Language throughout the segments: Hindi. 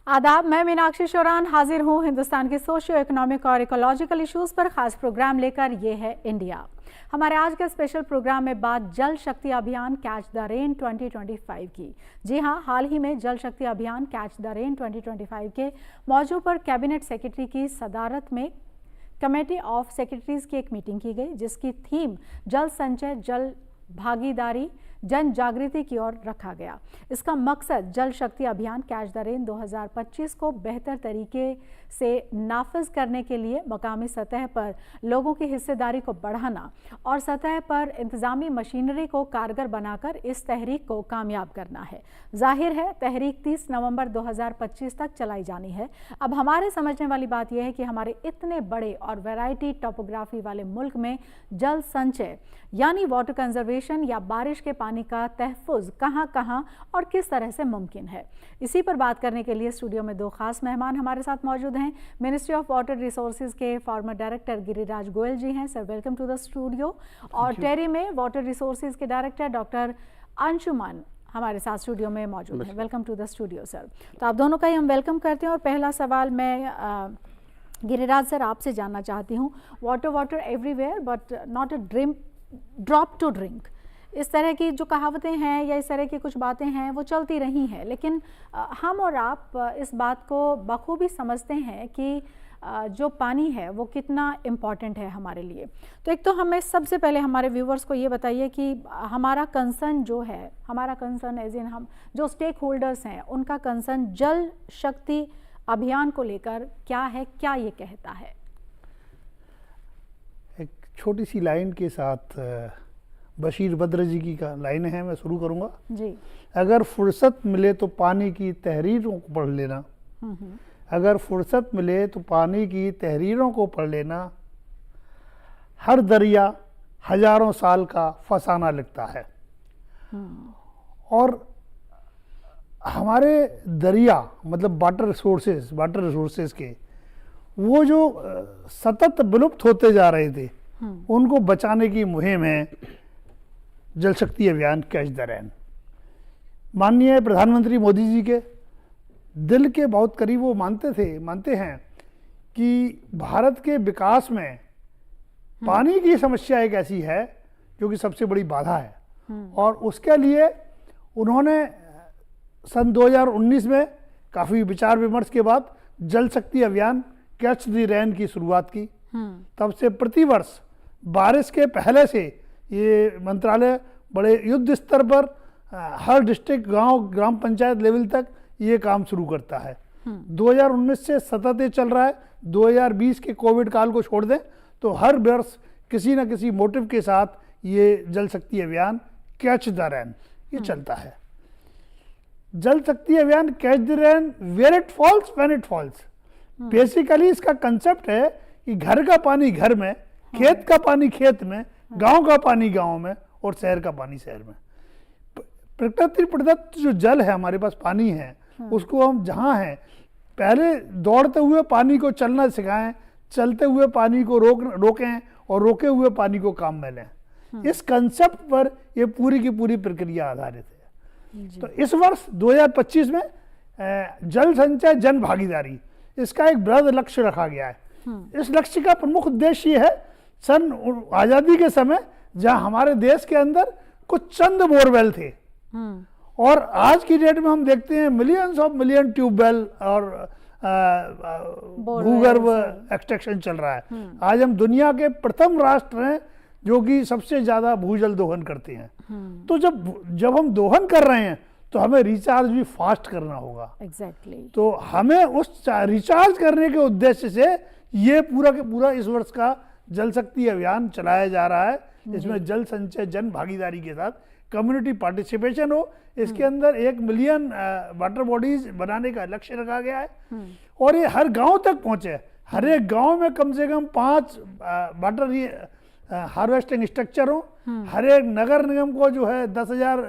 आदाब, मैं मीनाक्षी शोरान हाजिर हूँ हिंदुस्तान के सोशियो इकोनॉमिक और इकोलॉजिकल इश्यूज पर खास प्रोग्राम लेकर। ये है इंडिया। हमारे आज के स्पेशल प्रोग्राम में बात जल Shakti Abhiyan catch the rain 2025 की। जी हाँ, हाल ही में जल Shakti Abhiyan catch the rain 2025 के मौजू पर कैबिनेट सेक्रेटरी की सदारत में कमेटी ऑफ सेक्रेटरीज की एक मीटिंग की गई, जिसकी थीम जल संचय, जल भागीदारी, जन जागृति की ओर रखा गया। इसका मकसद जल Shakti Abhiyan catch the rain 2025 को बेहतर तरीके से नाफिज करने के लिए मकामी सतह पर लोगों की हिस्सेदारी को बढ़ाना और सतह पर इंतजामी मशीनरी को कारगर बनाकर इस तहरीक को कामयाब करना है। जाहिर है तहरीक 30 नवंबर 2025 तक चलाई जानी है। अब हमारे समझने वाली बात यह है कि हमारे इतने बड़े और वैरायटी टोपोग्राफी वाले मुल्क में जल संचय यानी वाटर कंजर्वेशन या बारिश के पानी का तहफ़्फ़ुज़ कहां कहां और किस तरह से मुमकिन है। इसी पर बात करने के लिए स्टूडियो में दो खास मेहमान हमारे साथ मौजूद हैं। मिनिस्ट्री ऑफ वाटर रिसोर्सेज के फॉर्मर डायरेक्टर गिरिराज गोयल जी हैं। Sir, welcome to the studio. और टेरी में वाटर रिसोर्सेज के डायरेक्टर डॉक्टर अंशुमन हमारे साथ स्टूडियो में मौजूद हैं। Welcome to the studio sir. तो आप दोनों का ही हम वेलकम करते हैं। और पहला सवाल मैं गिरिराज सर आपसे जानना चाहती हूँ। Water everywhere but not a drop to drink, इस तरह की जो कहावतें हैं या इस तरह की कुछ बातें हैं वो चलती रही हैं, लेकिन हम और आप इस बात को बखूबी समझते हैं कि जो पानी है वो कितना इम्पॉर्टेंट है हमारे लिए। तो एक तो हमें सबसे पहले हमारे व्यूवर्स को ये बताइए कि हमारा कंसर्न जो है, हमारा कंसर्न एज इन हम जो स्टेक होल्डर्स हैं उनका कंसर्न जल शक्ति अभियान को लेकर क्या है, क्या ये कहता है? एक छोटी सी लाइन के साथ बशीर बद्र जी की का लाइन है, मैं शुरू करूंगा जी। अगर फुर्सत मिले तो पानी की तहरीरों को पढ़ लेना, अगर फुर्सत मिले तो पानी की तहरीरों को पढ़ लेना, हर दरिया हजारों साल का फसाना लगता है। और हमारे दरिया मतलब वाटर रिसोर्सेज के वो जो सतत विलुप्त होते जा रहे थे उनको बचाने की मुहिम है Jal Shakti Abhiyan catch the rain. माननीय प्रधानमंत्री मोदी जी के दिल के बहुत करीब वो मानते हैं कि भारत के विकास में पानी की समस्या एक ऐसी है जो कि सबसे बड़ी बाधा है। और उसके लिए उन्होंने सन 2019 में काफ़ी विचार विमर्श के बाद जल Shakti Abhiyan catch the rain की शुरुआत की। तब से प्रतिवर्ष बारिश के पहले से ये मंत्रालय बड़े युद्ध स्तर पर हर डिस्ट्रिक्ट, गांव, ग्राम पंचायत लेवल तक ये काम शुरू करता है। 2019 से सतत ये चल रहा है। 2020 के कोविड काल को छोड़ दें तो हर वर्ष किसी न किसी मोटिव के साथ ये जल Shakti Abhiyan catch the rain ये चलता है। Jal Shakti Abhiyan catch the rain where it falls when it falls. Basically इसका कंसेप्ट है कि घर का पानी घर में, खेत का पानी खेत में, गांव का पानी गांव में और शहर का पानी शहर में। प्रकृति प्रदत्त जो जल है, हमारे पास पानी है, उसको हम जहाँ हैं पहले दौड़ते हुए पानी को चलना सिखाएं, चलते हुए पानी को रोकें और रोके हुए पानी को काम में लें। इस कंसेप्ट पर ये पूरी की पूरी प्रक्रिया आधारित है। तो इस वर्ष 2025 में जल संचय जन भागीदारी इसका एक बृहद लक्ष्य रखा गया है। इस लक्ष्य का प्रमुख उद्देश्य ये है, सन आज़ादी के समय जहां हमारे देश के अंदर कुछ चंद बोरवेल थे और आज की डेट में हम देखते हैं मिलियन ट्यूबवेल और भूगर्भ एक्सट्रैक्शन चल रहा है। आज हम दुनिया के प्रथम राष्ट्र हैं जो कि सबसे ज्यादा भूजल दोहन करते हैं। तो जब हम दोहन कर रहे हैं तो हमें रिचार्ज भी फास्ट करना होगा। एग्जैक्टली। तो हमें उस रिचार्ज करने के उद्देश्य से ये पूरा के पूरा इस वर्ष का जल शक्ति अभियान चलाया जा रहा है। इसमें जल संचय जन भागीदारी के साथ कम्युनिटी पार्टिसिपेशन हो। इसके अंदर 1 मिलियन वाटर बॉडीज बनाने का लक्ष्य रखा गया है और ये हर गांव तक पहुंचे। हर एक गांव में कम से कम 5 वाटर हार्वेस्टिंग स्ट्रक्चर हो। हर एक नगर निगम को जो है 10,000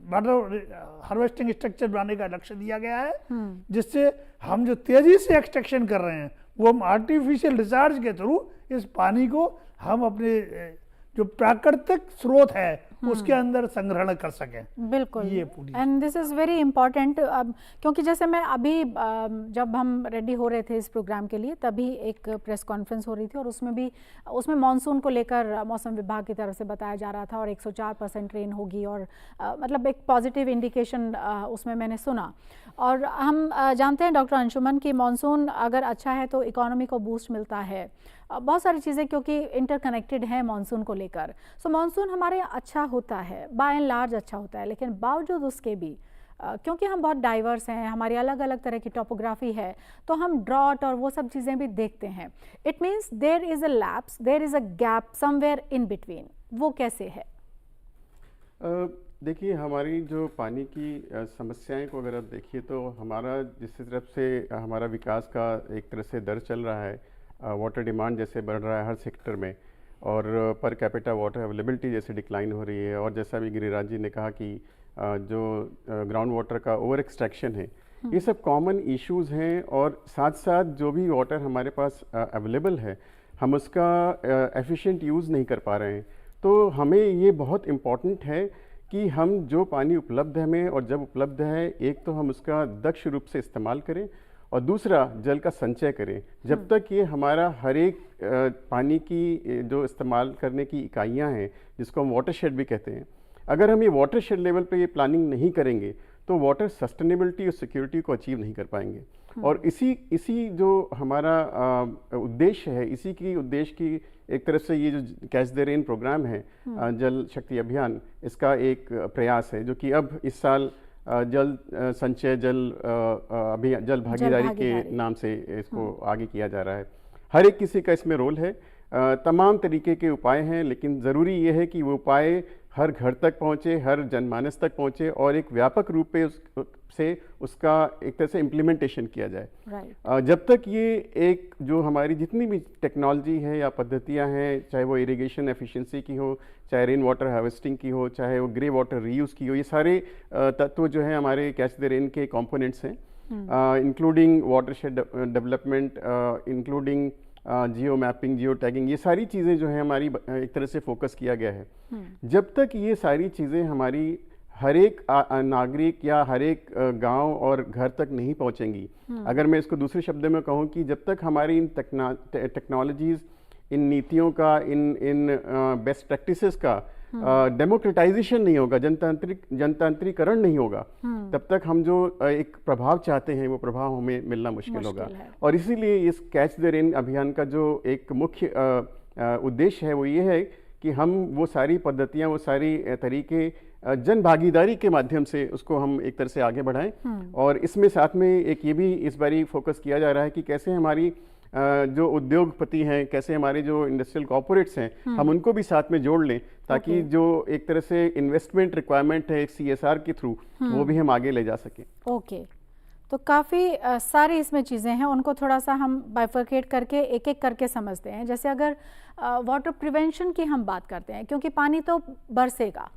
वाटर हार्वेस्टिंग स्ट्रक्चर बनाने का लक्ष्य दिया गया है, जिससे हम जो तेजी से एक्सट्रैक्शन कर रहे हैं वो हम आर्टिफिशियल रिचार्ज के थ्रू इस पानी को हम अपने जो प्राकृतिक स्रोत है उसके अंदर संग्रहण कर सकें। बिल्कुल, ये पूरी and this is very important. क्योंकि जैसे मैं अभी जब हम रेडी हो रहे थे इस प्रोग्राम के लिए, तभी एक प्रेस कॉन्फ्रेंस हो रही थी और उसमें मानसून को लेकर मौसम विभाग की तरफ से बताया जा रहा था और 104% रेन होगी और मतलब एक पॉजिटिव इंडिकेशन उसमें मैंने सुना। और हम जानते हैं डॉक्टर अंशुमन कि मानसून अगर अच्छा है तो इकोनॉमी को बूस्ट मिलता है, बहुत सारी चीज़ें क्योंकि इंटरकनेक्टेड हैं मानसून को लेकर। सो मानसून हमारे अच्छा होता है, बाय एंड लार्ज अच्छा होता है, लेकिन बावजूद उसके भी क्योंकि हम बहुत डाइवर्स हैं, हमारी अलग अलग तरह की टोपोग्राफी है, तो हम ड्रॉट और वो सब चीज़ें भी देखते हैं। It means there is a lapse, there is a gap somewhere in between. वो कैसे है? देखिए, हमारी जो पानी की समस्याएं को अगर आप देखिए तो हमारा जिस तरफ से हमारा विकास का एक तरह से दर चल रहा है, वाटर डिमांड जैसे बढ़ रहा है हर सेक्टर में और पर कैपिटा वाटर अवेलेबिलिटी जैसे डिक्लाइन हो रही है, और जैसा भी गिरिराज जी ने कहा कि जो ग्राउंड वाटर का ओवर एक्सट्रैक्शन है, ये सब कॉमन इश्यूज हैं। और साथ साथ जो भी वाटर हमारे पास अवेलेबल है, हम उसका एफिशिएंट यूज़ नहीं कर पा रहे हैं। तो हमें ये बहुत इम्पॉर्टेंट है कि हम जो पानी उपलब्ध है हमें, और जब उपलब्ध है, एक तो हम उसका दक्ष रूप से इस्तेमाल करें और दूसरा जल का संचय करें। जब तक ये हमारा हर एक पानी की जो इस्तेमाल करने की इकाइयां हैं, जिसको हम वाटरशेड भी कहते हैं, अगर हम ये वाटरशेड लेवल पे ये प्लानिंग नहीं करेंगे तो वाटर सस्टेनेबिलिटी और सिक्योरिटी को अचीव नहीं कर पाएंगे। और इसी जो हमारा उद्देश्य है, इसी की उद्देश्य की एक तरफ से ये जो कैच द रेन प्रोग्राम है, जल शक्ति अभियान, इसका एक प्रयास है जो कि अब इस साल जल संचय अभियान जल भागीदारी के नाम से इसको आगे किया जा रहा है। हर एक किसी का इसमें रोल है, तमाम तरीके के उपाय हैं, लेकिन ज़रूरी ये है कि वो उपाय हर घर तक पहुँचे, हर जनमानस तक पहुँचे और एक व्यापक रूप से उसका एक तरह से इम्प्लीमेंटेशन किया जाए। जब तक ये एक जो हमारी जितनी भी टेक्नोलॉजी है या पद्धतियाँ हैं, चाहे वो इरिगेशन एफिशिएंसी की हो, चाहे रेन वाटर हार्वेस्टिंग की हो, चाहे वो ग्रे वाटर रीयूज़ की हो, ये सारे तत्व जो हैं हमारे कैच द रेन के कंपोनेंट्स हैं, including watershed development, including geo mapping, geo tagging, ये सारी चीज़ें जो है हमारी एक तरह से फोकस किया गया है। जब तक ये सारी चीज़ें हमारी हर एक नागरिक या हर एक गांव और घर तक नहीं पहुंचेंगी, अगर मैं इसको दूसरे शब्दों में कहूं कि जब तक हमारी इन टेक्नोलॉजीज़, इन नीतियों का, इन बेस्ट प्रैक्टिसेस का डेमोक्रेटाइजेशन नहीं होगा, जनतांत्रिकरण नहीं होगा, तब तक हम जो एक प्रभाव चाहते हैं वो प्रभाव हमें मिलना मुश्किल होगा। और इसीलिए इस कैच द रेन अभियान का जो एक मुख्य उद्देश्य है वो ये है कि हम वो सारी पद्धतियाँ, वो सारी तरीके जन भागीदारी के माध्यम से उसको हम एक तरह से आगे बढ़ाएं। और इसमें साथ में एक ये भी इस बारी फोकस किया जा रहा है कि कैसे हमारी जो उद्योगपति हैं, कैसे हमारे जो इंडस्ट्रियल कॉर्पोरेट्स हैं, हम उनको भी साथ में जोड़ लें, ताकि जो एक तरह से इन्वेस्टमेंट रिक्वायरमेंट है CSR के थ्रू, वो भी हम आगे ले जा सकें। ओके, तो काफ़ी सारी इसमें चीज़ें हैं, उनको थोड़ा सा हम बाइफरकेट करके एक एक करके समझते हैं। जैसे अगर वाटर प्रिवेंशन की हम बात करते हैं, क्योंकि पानी तो बरसेगा,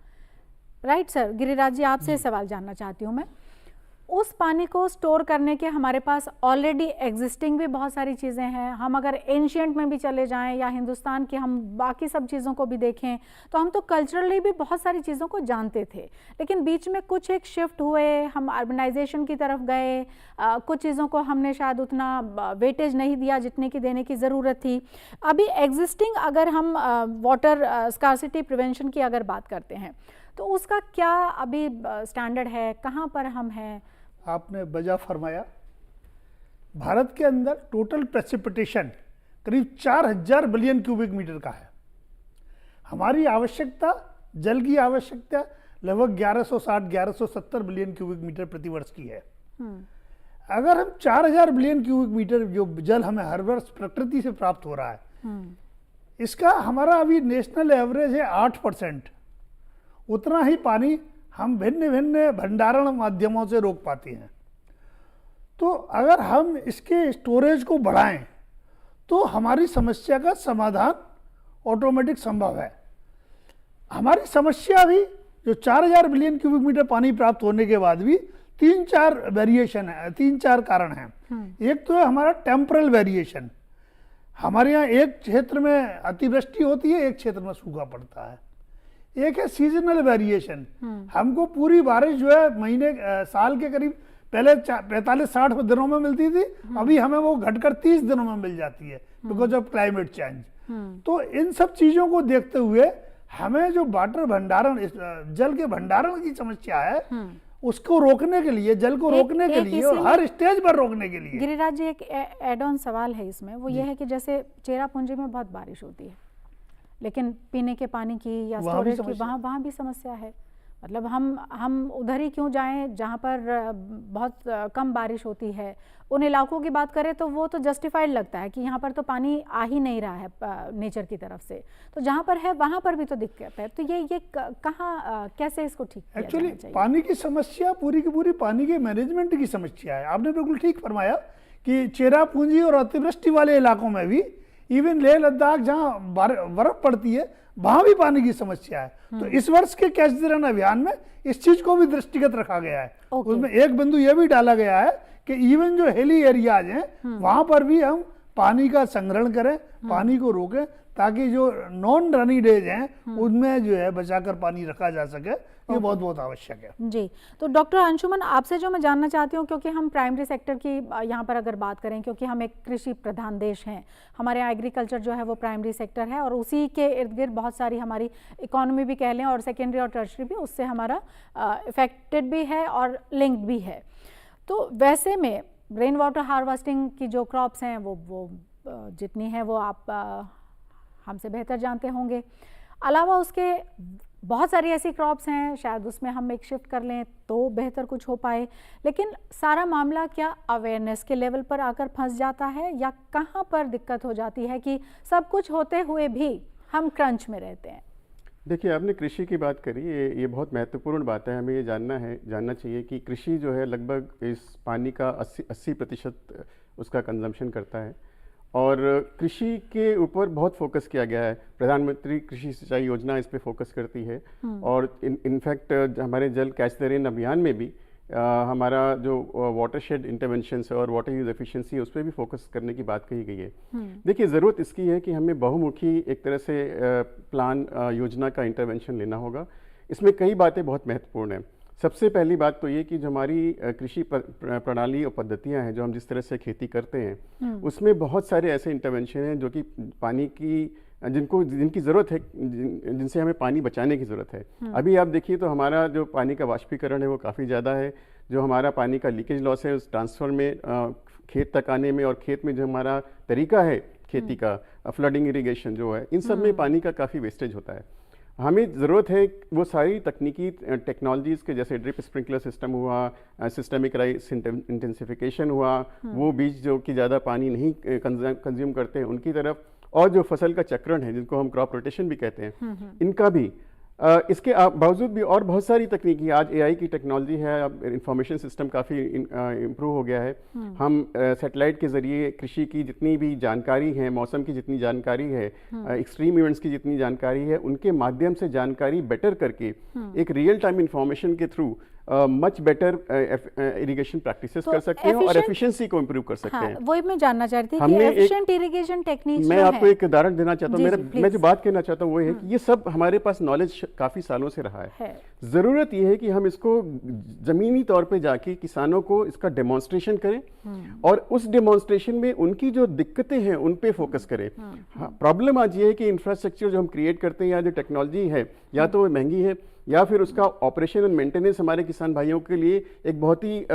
राइट सर? गिरिराज जी, आपसे सवाल जानना चाहती हूँ मैं। उस पानी को स्टोर करने के हमारे पास ऑलरेडी एग्जिस्टिंग भी बहुत सारी चीज़ें हैं। हम अगर एंशिएंट में भी चले जाएं या हिंदुस्तान की हम बाकी सब चीज़ों को भी देखें, तो हम तो कल्चरली भी बहुत सारी चीज़ों को जानते थे, लेकिन बीच में कुछ एक शिफ्ट हुए, हम अर्बनाइजेशन की तरफ गए, कुछ चीज़ों को हमने शायद उतना वेटेज नहीं दिया जितने की देने की ज़रूरत थी। अभी एग्जिस्टिंग अगर हम वाटर स्कार्सिटी प्रिवेंशन की अगर बात करते हैं, तो उसका क्या अभी स्टैंडर्ड है, कहाँ पर हम हैं? आपने बजा फरमाया। भारत के अंदर टोटल प्रेसिपिटेशन करीब 4000 बिलियन क्यूबिक मीटर का है। हमारी आवश्यकता, जल की आवश्यकता लगभग 1160-1170 बिलियन क्यूबिक मीटर प्रति वर्ष की है। अगर हम 4000 बिलियन क्यूबिक मीटर जो जल हमें हर वर्ष प्रकृति से प्राप्त हो रहा है, इसका हमारा अभी नेशनल एवरेज है 8%। उतना ही पानी हम भिन्न भिन्न भंडारण माध्यमों से रोक पाते हैं। तो अगर हम इसके स्टोरेज को बढ़ाएं तो हमारी समस्या का समाधान ऑटोमेटिक संभव है। हमारी समस्या भी जो 4000 बिलियन क्यूबिक मीटर पानी प्राप्त होने के बाद भी 3-4 वेरिएशन है, 3-4 कारण हैं। एक तो है हमारा टेम्परल वेरिएशन। हमारे यहाँ एक क्षेत्र में अतिवृष्टि होती है, एक क्षेत्र में सूखा पड़ता है। एक है सीजनल वेरिएशन। हमको पूरी बारिश जो है महीने साल के करीब पहले 45-60 दिनों में मिलती थी, अभी हमें वो घटकर 30 दिनों में मिल जाती है बिकॉज ऑफ क्लाइमेट चेंज। तो इन सब चीजों को देखते हुए हमें जो वाटर भंडारण, जल के भंडारण की समस्या है, उसको रोकने के लिए, जल को रोकने के लिए और हर स्टेज पर रोकने के लिए। गिरिराज जी, एक एड ऑन सवाल है इसमें, वो ये है कि जैसे चेरापूंजी में बहुत बारिश होती है, लेकिन पीने के पानी की या स्टोरेज की वहाँ भी समस्या है। मतलब हम उधर ही क्यों जाएं जहाँ पर बहुत कम बारिश होती है। उन इलाकों की बात करें तो वो तो जस्टिफाइड लगता है कि यहाँ पर तो पानी आ ही नहीं रहा है नेचर की तरफ से, तो जहाँ पर है वहाँ पर भी तो दिक्कत है। तो ये कहाँ कैसे इसको ठीक किया एक्चुअली जाना चाहिए? पानी की समस्या पूरी की पूरी पानी के मैनेजमेंट की समस्या है। आपने बिल्कुल ठीक फरमाया कि चेरापूंजी और अतिवृष्टि वाले इलाकों में भी, इवन लेह लद्दाख जहाँ बर्फ पड़ती है, वहां भी पानी की समस्या है। तो इस वर्ष के कैच द रेन अभियान में इस चीज को भी दृष्टिगत रखा गया है। उसमें एक बिंदु यह भी डाला गया है कि इवन जो हिली एरियाज हैं वहां पर भी हम पानी का संग्रहण करें, पानी को रोकें, ताकि जो नॉन रनी डेज हैं उनमें जो है बचाकर पानी रखा जा सके। ये बहुत बहुत आवश्यक है जी। तो डॉक्टर अंशुमन, आपसे जो मैं जानना चाहती हूँ, क्योंकि हम प्राइमरी सेक्टर की यहाँ पर अगर बात करें, क्योंकि हम एक कृषि प्रधान देश हैं, हमारे यहाँ एग्रीकल्चर जो है वो प्राइमरी सेक्टर है और उसी के इर्द गिर्द बहुत सारी हमारी इकोनॉमी भी कह लें और सेकेंडरी और टर्शरी भी उससे हमारा इफेक्टेड भी है और लिंक्ड भी है। तो वैसे में रेन वाटर हार्वेस्टिंग की जो क्रॉप्स हैं वो जितनी है वो आप हमसे बेहतर जानते होंगे। अलावा उसके बहुत सारी ऐसी क्रॉप्स हैं, शायद उसमें हम एक शिफ्ट कर लें तो बेहतर कुछ हो पाए, लेकिन सारा मामला क्या अवेयरनेस के लेवल पर आकर फंस जाता है, या कहाँ पर दिक्कत हो जाती है कि सब कुछ होते हुए भी हम क्रंच में रहते हैं? देखिए, आपने कृषि की बात करी, ये बहुत महत्वपूर्ण बात है। हमें ये जानना चाहिए कि कृषि जो है लगभग इस पानी का 80% उसका कंजम्पशन करता है और कृषि के ऊपर बहुत फोकस किया गया है। प्रधानमंत्री कृषि सिंचाई योजना इस पे फोकस करती है और इनफैक्ट हमारे जल कैच द रेन अभियान में भी हमारा जो वाटरशेड इंटरवेंशन और वाटर यूज एफिशिएंसी उस पर भी फोकस करने की बात कही गई है। देखिए, ज़रूरत इसकी है कि हमें बहुमुखी एक तरह से प्लान योजना का इंटरवेंशन लेना होगा। इसमें कई बातें बहुत महत्वपूर्ण हैं। सबसे पहली बात तो ये कि जो हमारी कृषि प्रणाली और पद्धतियां हैं, जो हम जिस तरह से खेती करते हैं, उसमें बहुत सारे ऐसे इंटरवेंशन हैं जो कि पानी की जिनकी ज़रूरत है, जिनसे हमें पानी बचाने की ज़रूरत है। अभी आप देखिए तो हमारा जो पानी का वाष्पीकरण है वो काफ़ी ज़्यादा है। जो हमारा पानी का लीकेज लॉस है उस ट्रांसफ़र में खेत तक आने में, और खेत में जो हमारा तरीका है खेती का, फ्लडिंग इरिगेशन जो है, इन सब में पानी का काफ़ी वेस्टेज होता है। हमें ज़रूरत है वो सारी तकनीकी टेक्नोलॉजीज़ के, जैसे ड्रिप स्प्रिंकलर सिस्टम हुआ, सिस्टमिक राइस इंटेंसिफिकेशन हुआ, वो बीज जो कि ज़्यादा पानी नहीं कंज्यूम करते हैं उनकी तरफ, और जो फसल का चक्रण है जिनको हम क्रॉप रोटेशन भी कहते हैं, इनका भी। इसके बावजूद भी और बहुत सारी तकनीकी, आज एआई की टेक्नोलॉजी है, अब इंफॉर्मेशन सिस्टम काफ़ी इम्प्रूव हो गया है। हम सैटेलाइट के ज़रिए कृषि की जितनी भी जानकारी है, मौसम की जितनी जानकारी है, एक्सट्रीम इवेंट्स की जितनी जानकारी है, उनके माध्यम से जानकारी बेटर करके एक रियल टाइम इंफॉर्मेशन के through much better irrigation practices कर सकते हैं और एफिशिएंसी को इम्प्रूव कर सकते हैं। वही मैं जानना चाहती थी कि एफिशिएंट इरिगेशन टेक्निक्स मैं आपको एक उदाहरण देना चाहता हूँ। मैं जो बात कहना चाहता हूँ वो है कि ये सब हमारे पास नॉलेज काफ़ी सालों से रहा है। ज़रूरत ये है कि हम इसको ज़मीनी तौर पे जाके किसानों को इसका डेमोन्स्ट्रेशन करें और उस डेमोन्स्ट्रेशन में उनकी जो दिक्कतें हैं उन पे फोकस करें। प्रॉब्लम आज ये है कि इंफ्रास्ट्रक्चर जो हम क्रिएट करते हैं या जो टेक्नोलॉजी है, या तो वो महंगी है या फिर उसका ऑपरेशन एंड मेंटेनेंस हमारे किसान भाइयों के लिए एक बहुत ही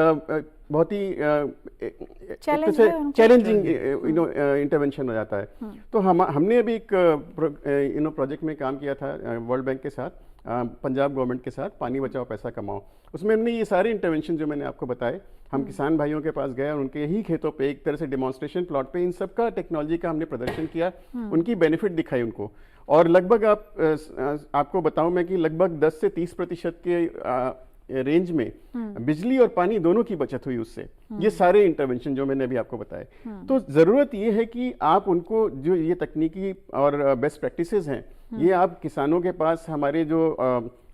चैलेंजिंग इंटरवेंशन हो जाता है। तो हमने अभी एक प्रोजेक्ट में काम किया था वर्ल्ड बैंक के साथ, पंजाब गवर्नमेंट के साथ, पानी बचाओ पैसा कमाओ। उसमें हमने ये सारे इंटरवेंशन जो मैंने आपको बताए, हम किसान भाइयों के पास गए और उनके ही खेतों पे एक तरह से डेमोन्स्ट्रेशन प्लॉट पे इन सब का टेक्नोलॉजी का हमने प्रदर्शन किया, उनकी बेनिफिट दिखाई उनको। और लगभग आपको बताऊं मैं कि लगभग 10 से 30% के रेंज में बिजली और पानी दोनों की बचत हुई उससे। ये सारे इंटरवेंशन जो मैंने अभी आपको बताए। तो ज़रूरत ये है कि आप उनको जो ये तकनीकी और बेस्ट प्रैक्टिसेस हैं, ये आप किसानों के पास, हमारे जो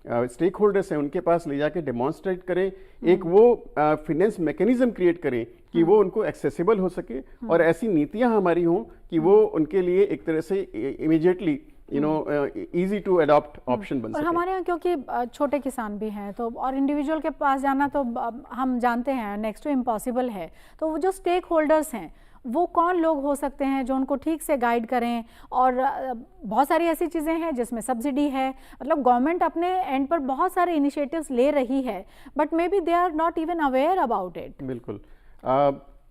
स्टेक होल्डर्स हैं उनके पास ले जाके डेमोन्स्ट्रेट करें, एक वो फिनेंस मैकेनिज्म क्रिएट करें कि वो उनको एक्सेसिबल हो सके और ऐसी नीतियां हमारी हों कि वो उनके लिए एक तरह से immediately easy to adopt option बन और सके। हमारे यहाँ क्योंकि छोटे किसान भी हैं तो और इंडिविजुअल के पास जाना तो हम जानते हैं नेक्स्ट टू इम्पॉसिबल है। तो वो जो स्टेक होल्डर्स हैं वो कौन लोग हो सकते हैं जो उनको ठीक से गाइड करें? और बहुत सारी ऐसी चीज़ें हैं जिसमें सब्सिडी है, मतलब गवर्नमेंट अपने एंड पर बहुत सारे इनिशिएटिव्स ले रही है, but maybe they are not even aware about it. बिल्कुल।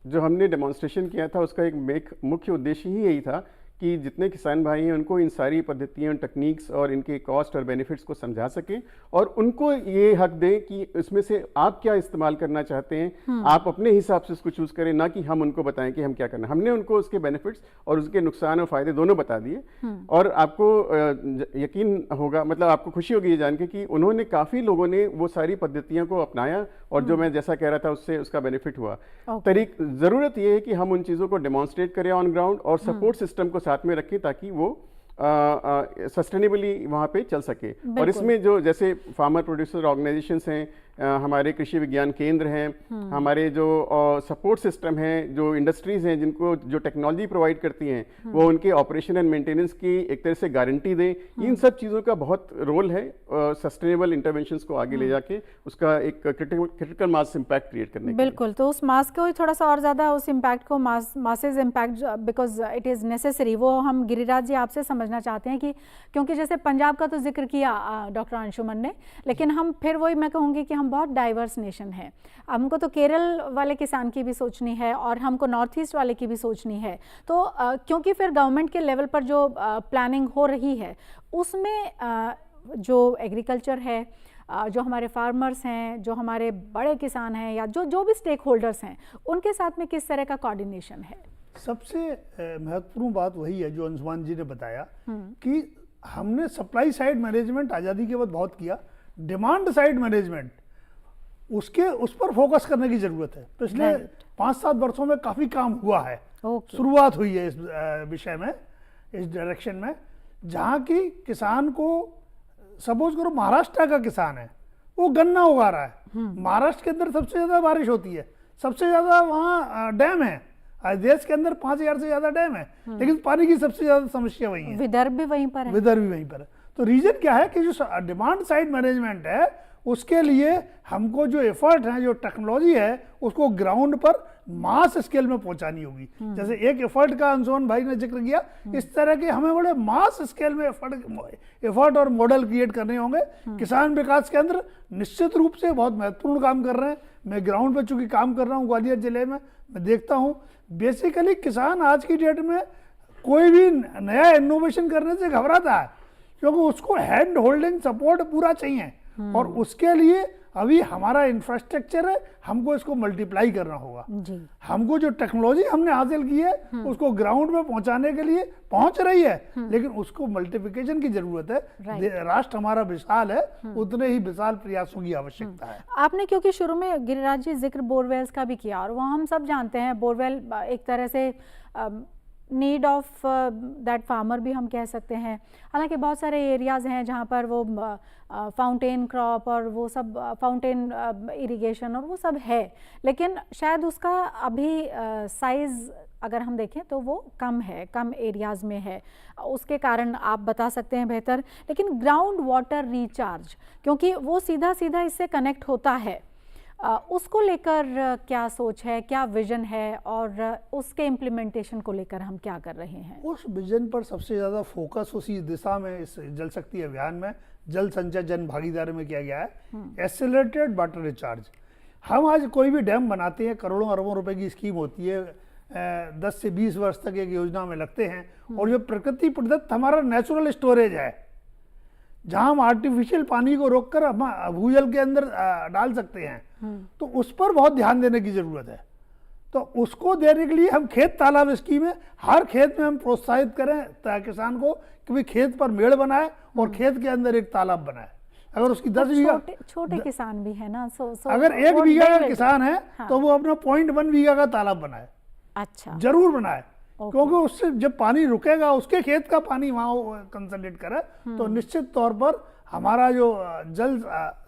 जो हमने डेमोन्स्ट्रेशन किया था उसका एक मुख्य उद्देश्य ही यही था कि जितने किसान भाई हैं उनको इन सारी पद्धतियों, टेक्निक्स और इनके कॉस्ट और बेनिफिट्स को समझा सकें और उनको ये हक दें कि इसमें से आप क्या इस्तेमाल करना चाहते हैं, आप अपने हिसाब से उसको चूज करें, ना कि हम उनको बताएं कि हम क्या करना है। हमने उनको उसके बेनिफिट्स और उसके नुकसान और फायदे दोनों बता दिए और आपको यकीन होगा, मतलब आपको खुशी होगी ये जान के कि उन्होंने काफ़ी लोगों ने वो सारी पद्धतियों को अपनाया और जो मैं जैसा कह रहा था उससे उसका बेनिफिट हुआ। ज़रूरत ये है कि हम उन चीज़ों को डेमोन्स्ट्रेट करें ऑन ग्राउंड और सपोर्ट सिस्टम को साथ में रखें ताकि वो सस्टेनेबली वहाँ पे चल सके। और इसमें जो जैसे फार्मर प्रोड्यूसर ऑर्गेनाइजेशंस हैं, हमारे कृषि विज्ञान केंद्र हैं, हमारे जो सपोर्ट सिस्टम हैं, जो इंडस्ट्रीज हैं जिनको जो टेक्नोलॉजी प्रोवाइड करती हैं वो उनके ऑपरेशन एंड मेंटेनेंस की एक तरह से गारंटी दें। इन सब चीज़ों का बहुत रोल है सस्टेनेबल इंटरवेंशंस को आगे ले जाके उसका एक क्रिटिकल मास इम्पैक्ट क्रिएट करने के लिए। बिल्कुल, तो उस मास को थोड़ा सा और ज़्यादा उस इम्पैक्ट को masses impact because it is necessary, वो हम गिरिराज जी आपसे समझना चाहते हैं कि क्योंकि जैसे पंजाब का तो जिक्र किया डॉक्टर अंशुमन ने, लेकिन हम फिर वही मैं कहूँगी कि हम बहुत डाइवर्स नेशन है। हमको तो केरल वाले किसान की भी सोचनी है और हमको नॉर्थ ईस्ट वाले की भी सोचनी है। तो क्योंकि फिर गवर्नमेंट के लेवल पर जो प्लानिंग हो रही है उसमें जो एग्रीकल्चर है, जो हमारे फार्मर्स हैं, जो हमारे बड़े किसान हैं या जो भी स्टेक होल्डर्स हैं, उनके साथ में किस तरह का कोऑर्डिनेशन है? सबसे महत्वपूर्ण बात वही है जो अंशुमान जी ने बताया कि हमने सप्लाई साइड मैनेजमेंट आज़ादी के बाद बहुत किया, डिमांड साइड मैनेजमेंट उस पर फोकस करने की जरूरत है। पिछले 5-7 वर्षों में काफ़ी काम हुआ है, शुरुआत हुई है इस विषय में, इस डायरेक्शन में, जहाँ की किसान को सपोज करो महाराष्ट्र का किसान है, वो गन्ना उगा रहा है, महाराष्ट्र के अंदर सबसे ज़्यादा बारिश होती है, सबसे ज़्यादा वहाँ डैम है, देश के अंदर 5000 से ज़्यादा डैम है, लेकिन पानी की सबसे ज़्यादा समस्या वही है। विदर्भ भी वहीं पर है। विदर्भ भी वहीं पर है। तो रीजन क्या है कि जो डिमांड साइड मैनेजमेंट है उसके लिए हमको जो एफर्ट है, जो टेक्नोलॉजी है, उसको ग्राउंड पर मास स्केल में पहुंचानी होगी। जैसे एक एफर्ट का अंशुमन भाई ने जिक्र किया, इस तरह के हमें बड़े मास स्केल में एफर्ट और मॉडल क्रिएट करने होंगे। किसान विकास केंद्र निश्चित रूप से बहुत महत्वपूर्ण काम कर रहे हैं। मैं ग्राउंड पर चूंकि काम कर रहा हूँ ग्वालियर जिले में, मैं देखता हूँ बेसिकली किसान आज की डेट में कोई भी नया इनोवेशन करने से घबराता है क्योंकि उसको हैंड होल्डिंग सपोर्ट पूरा चाहिए और उसके लिए अभी हमारा इंफ्रास्ट्रक्चर है, हमको इसको मल्टीप्लाई करना होगा जी। हमको जो टेक्नोलॉजी हमने हासिल की है उसको ग्राउंड में पहुंचाने के लिए पहुंच रही है, लेकिन उसको मल्टीप्लिकेशन की जरूरत है। राष्ट्र हमारा विशाल है, उतने ही विशाल प्रयासों की आवश्यकता है। आपने क्योंकि शुरू में गिरिराज जी जिक्र बोरवेल्स का भी किया और वो हम सब जानते हैं, बोरवेल एक तरह से नीड ऑफ दैट फार्मर भी हम कह सकते हैं। हालांकि बहुत सारे एरियाज़ हैं जहाँ पर वो फाउंटेन क्रॉप और वो सब फाउंटेन इरिगेशन और वो सब है, लेकिन शायद उसका अभी साइज़ अगर हम देखें तो वो कम है, कम एरियाज़ में है। उसके कारण आप बता सकते हैं बेहतर, लेकिन ग्राउंड वाटर रिचार्ज क्योंकि वो सीधा सीधा इससे कनेक्ट होता है, उसको लेकर क्या सोच है, क्या विजन है और उसके इम्प्लीमेंटेशन को लेकर हम क्या कर रहे हैं? उस विजन पर सबसे ज़्यादा फोकस उसी दिशा में इस जल शक्ति अभियान में जल संचय जन भागीदारी में किया गया है। Accelerated water recharge. हम आज कोई भी डैम बनाते हैं, करोड़ों अरबों रुपए की स्कीम होती है, 10 से 20 वर्ष तक एक योजना में लगते हैं और जो प्रकृति प्रदत्त हमारा नेचुरल स्टोरेज है जहां हम आर्टिफिशियल पानी को रोककर हम भूजल के अंदर डाल सकते हैं, तो उस पर बहुत ध्यान देने की जरूरत है। तो उसको देने के लिए हम खेत तालाब स्कीम में हर खेत में हम प्रोत्साहित करें ताकि किसान को कि भाई खेत पर मेड़ बनाए और खेत के अंदर एक तालाब बनाए। अगर उसकी 10 बीघा छोटे किसान भी है ना, अगर 1 बीघा का किसान है तो वो अपना 0.1 बीघा का तालाब बनाए, अच्छा जरूर बनाए, क्योंकि उससे जब पानी रुकेगा उसके खेत का पानी वहाँ कंसंट्रेट करे तो निश्चित तौर पर हमारा जो जल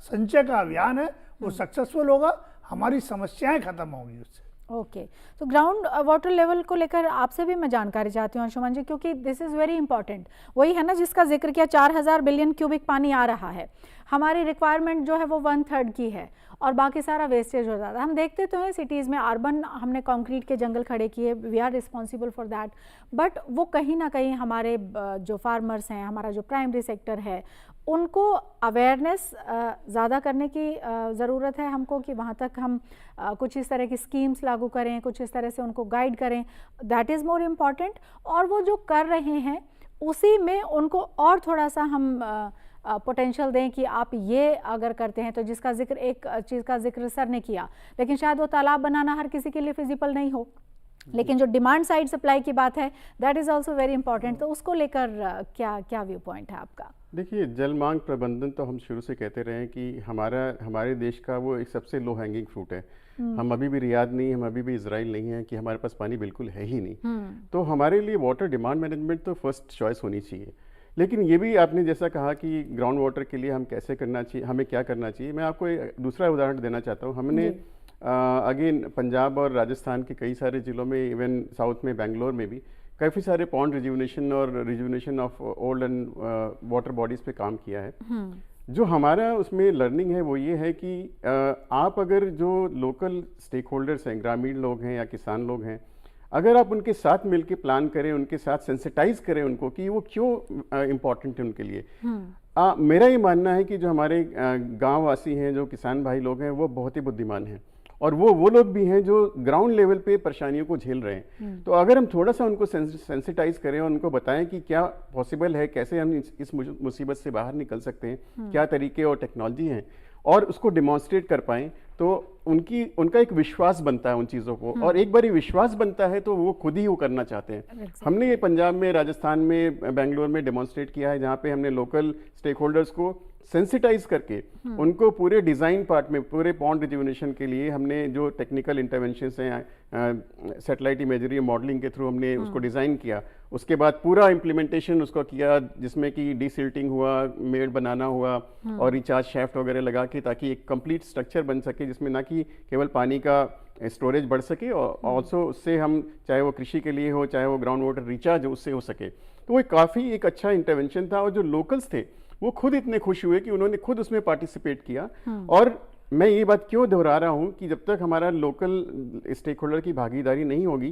संचय का अभियान है वो सक्सेसफुल होगा, हमारी समस्याएं खत्म होंगी उससे। ओके तो ग्राउंड वाटर लेवल को लेकर आपसे भी मैं जानकारी चाहती हूँ अंशुमन जी, क्योंकि दिस इज़ वेरी इंपॉर्टेंट। वही है ना जिसका जिक्र किया, 4000 बिलियन क्यूबिक पानी आ रहा है, हमारी रिक्वायरमेंट जो है वो 1/3 की है और बाकी सारा वेस्टेज हो जाता है। हम देखते तो हैं सिटीज़ में अर्बन हमने कंक्रीट के जंगल खड़े किए, we are responsible for that, but वो कहीं ना कहीं हमारे जो फार्मर्स हैं, हमारा जो प्राइमरी सेक्टर है, उनको अवेयरनेस ज़्यादा करने की ज़रूरत है हमको, कि वहाँ तक हम कुछ इस तरह की स्कीम्स लागू करें, कुछ इस तरह से उनको गाइड करें, दैट इज़ मोर इम्पॉर्टेंट। और वो जो कर रहे हैं उसी में उनको और थोड़ा सा हम पोटेंशियल दें कि आप ये अगर करते हैं तो, जिसका जिक्र एक चीज़ का जिक्र सर ने किया, लेकिन शायद वो तालाब बनाना हर किसी के लिए फिजिबल नहीं हो, लेकिन जो डिमांड साइड सप्लाई की बात है that is also very important. तो उसको लेकर क्या क्या व्यू पॉइंट है आपका? देखिए, जल मांग प्रबंधन तो हम शुरू से कहते रहे हैं कि हमारे देश का वो एक सबसे लो हैंगिंग फ्रूट है। हम अभी भी रियाद नहीं, हम अभी भी इजराइल नहीं है कि हमारे पास पानी बिल्कुल है ही नहीं। तो हमारे लिए वाटर डिमांड मैनेजमेंट तो फर्स्ट चॉइस होनी चाहिए। लेकिन ये भी आपने जैसा कहा कि ग्राउंड वाटर के लिए हम कैसे करना चाहिए, हमें क्या करना चाहिए, मैं आपको एक दूसरा उदाहरण देना चाहता हूँ। हमने अगेन पंजाब और राजस्थान के कई सारे ज़िलों में, इवन साउथ में बेंगलोर में भी काफ़ी सारे पॉन्ड रिजुविनेशन और rejuvenation of old and water bodies पे काम किया है। जो हमारा उसमें लर्निंग है वो ये है कि आप अगर जो लोकल स्टेक होल्डर्स हैं, ग्रामीण लोग हैं या किसान लोग हैं, अगर आप उनके साथ मिलकर प्लान करें, उनके साथ सेंसिटाइज करें उनको कि वो क्यों इम्पोर्टेंट है उनके लिए। मेरा ये मानना है कि जो हमारे गाँव वासी हैं, जो किसान भाई लोग हैं, वो बहुत ही बुद्धिमान हैं और वो लोग भी हैं जो ग्राउंड लेवल पे परेशानियों को झेल रहे हैं। तो अगर हम थोड़ा सा उनको सेंसिटाइज करें और उनको बताएं कि क्या पॉसिबल है, कैसे हम इस मुसीबत से बाहर निकल सकते हैं, क्या तरीके और टेक्नोलॉजी हैं, और उसको डिमॉन्स्ट्रेट कर पाएं, तो उनका एक विश्वास बनता है उन चीज़ों को। और एक बार ये विश्वास बनता है तो वो खुद ही वो करना चाहते हैं। हमने ये पंजाब में, राजस्थान में, बेंगलोर में डेमोन्स्ट्रेट किया है, जहाँ पे हमने लोकल स्टेक होल्डर्स को सेंसिटाइज करके उनको पूरे डिज़ाइन पार्ट में, पूरे पॉन्ड रिजुविनेशन के लिए हमने जो टेक्निकल इंटरवेंशंस हैं, सैटेलाइट इमेजरी मॉडलिंग के थ्रू हमने उसको डिज़ाइन किया। उसके बाद पूरा इम्प्लीमेंटेशन उसको किया, जिसमें कि डिसिल्टिंग हुआ, मेड़ बनाना हुआ और रिचार्ज शैफ्ट वगैरह लगा के, ताकि एक कंप्लीट स्ट्रक्चर बन सके जिसमें ना कि केवल पानी का स्टोरेज बढ़ सके और ऑल्सो उससे हम, चाहे वो कृषि के लिए हो, चाहे वो ग्राउंड वाटर रिचार्ज उससे हो सके। तो वो काफ़ी एक अच्छा इंटरवेंशन था और जो लोकल्स थे वो खुद इतने खुश हुए कि उन्होंने खुद उसमें पार्टिसिपेट किया। और मैं ये बात क्यों दोहरा रहा हूँ कि जब तक हमारा लोकल स्टेक होल्डर की भागीदारी नहीं होगी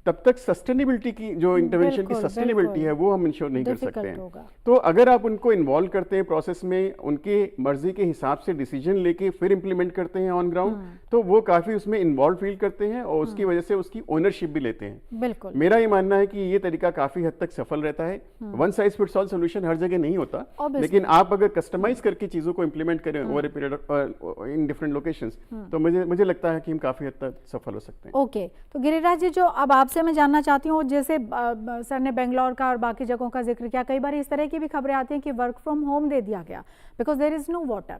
तब तक सस्टेनेबिलिटी की, जो इंटरवेंशन की सस्टेनेबिलिटी है, वो हम इंश्योर नहीं कर सकते हैं। तो अगर आप उनको इन्वॉल्व करते हैं प्रोसेस में, उनके मर्जी के हिसाब से डिसीजन लेके फिर इंप्लीमेंट करते हैं ऑन ग्राउंड, तो वो काफ़ी उसमें इन्वॉल्व फील करते हैं और उसकी वजह से उसकी ओनरशिप भी लेते हैं। बिल्कुल, मेरा ये मानना है कि ये तरीका काफ़ी हद तक सफल रहता है। One size fits all solution हर जगह नहीं होता, लेकिन आप अगर कस्टमाइज करके चीज़ों को इंप्लीमेंट करें over a period in different locations, तो मुझे लगता है कि हम काफ़ी हद तक सफल हो सकते हैं। ओके, तो गिरिराज जी, जो अब आपसे मैं जानना चाहती हूँ, जैसे सर ने बेंगलोर का और बाकी जगहों का जिक्र किया, कई बार इस तरह की भी खबरें आती हैं कि वर्क फ्रॉम होम दे दिया गया because there is no water.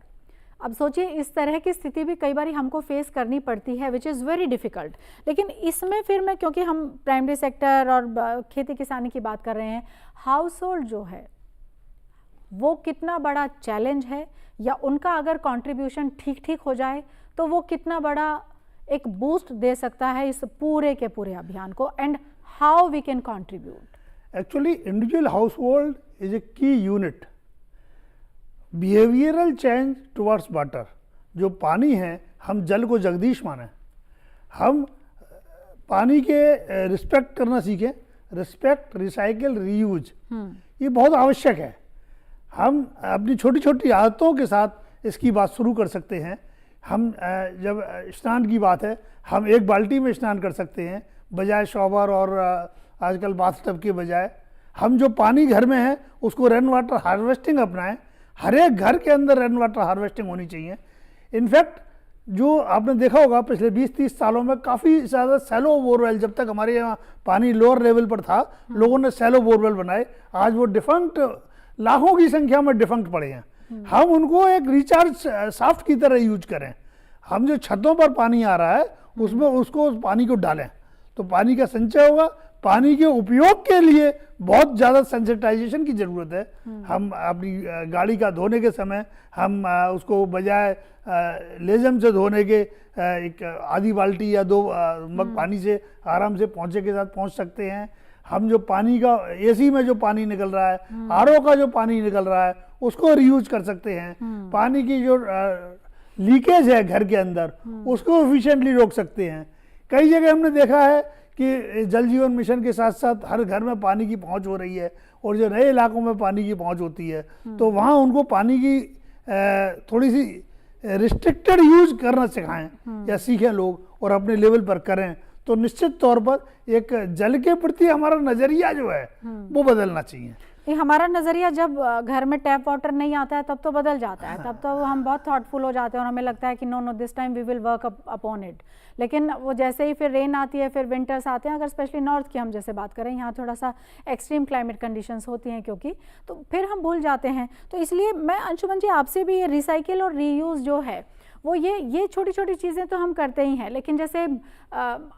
अब सोचिए, इस तरह की स्थिति भी कई बार हमको फेस करनी पड़ती है, विच इज़ वेरी डिफ़िकल्ट। लेकिन इसमें फिर मैं, क्योंकि हम प्राइमरी सेक्टर और खेती किसानी की बात कर रहे हैं, हाउस होल्ड जो है वो कितना बड़ा चैलेंज है, या उनका अगर कंट्रीब्यूशन ठीक हो जाए तो वो कितना बड़ा एक बूस्ट दे सकता है इस पूरे के पूरे अभियान को, and how we can contribute? Actually individual household is a key unit. Behavioural change towards water, जो पानी है, हम जल को जगदीश माने, हम पानी के रिस्पेक्ट करना सीखें। रिस्पेक्ट, रिसाइकिल, रीयूज, ये बहुत आवश्यक है। हम अपनी छोटी छोटी आदतों के साथ इसकी बात शुरू कर सकते हैं। हम जब स्नान की बात है, हम एक बाल्टी में स्नान कर सकते हैं बजाय शॉवर और आजकल बाथटब के बजाय। हम जो पानी घर में है उसको रेन वाटर हार्वेस्टिंग अपनाएं। हर एक घर के अंदर रेन वाटर हार्वेस्टिंग होनी चाहिए। इनफैक्ट जो आपने देखा होगा पिछले 20-30 सालों में काफ़ी ज़्यादा सैलो बोरवेल, जब तक हमारे यहाँ पानी लोअर लेवल पर था, लोगों ने सैलो बोरवेल बनाए। आज वो डिफंक्ट, लाखों की संख्या में डिफंक्ट पड़े हैं। हम उनको एक रिचार्ज शाफ्ट की तरह यूज करें। हम जो छतों पर पानी आ रहा है उसमें उसको, उस पानी को डालें तो पानी का संचय होगा। पानी के उपयोग के लिए बहुत ज़्यादा सेंसिटाइजेशन की ज़रूरत है। हम अपनी गाड़ी का धोने के समय हम उसको बजाय लेजम से धोने के एक आधी बाल्टी या 2 मग पानी से आराम से पोंछे के साथ पोंछ सकते हैं। हम जो पानी का एसी में जो पानी निकल रहा है, आरओ का जो पानी निकल रहा है, उसको रीयूज कर सकते हैं। पानी की जो लीकेज है घर के अंदर, उसको एफिशिएंटली रोक सकते हैं। कई जगह हमने देखा है कि जल जीवन मिशन के साथ साथ हर घर में पानी की पहुंच हो रही है, और जो नए इलाकों में पानी की पहुंच होती है तो वहाँ उनको पानी की थोड़ी सी रिस्ट्रिक्टेड यूज करना सिखाएं या सीखें लोग, और अपने लेवल पर करें, तो निश्चित तौर पर एक जल के प्रति हमारा नज़रिया जो है वो बदलना चाहिए। हमारा नज़रिया जब घर में टैप वाटर नहीं आता है तब तो बदल जाता है, तब तो हम बहुत थॉटफुल हो जाते हैं और हमें लगता है कि no this time we will work upon it. लेकिन वो जैसे ही फिर रेन आती है, फिर विंटर्स आते हैं, अगर स्पेशली नॉर्थ की हम जैसे बात करें, यहाँ थोड़ा सा एक्सट्रीम क्लाइमेट कंडीशंस होती हैं क्योंकि, तो फिर हम भूल जाते हैं। तो इसलिए मैं अंशुमन जी आपसे भी ये रिसाइकिल और रीयूज़ जो है वो ये छोटी छोटी चीज़ें तो हम करते ही हैं, लेकिन जैसे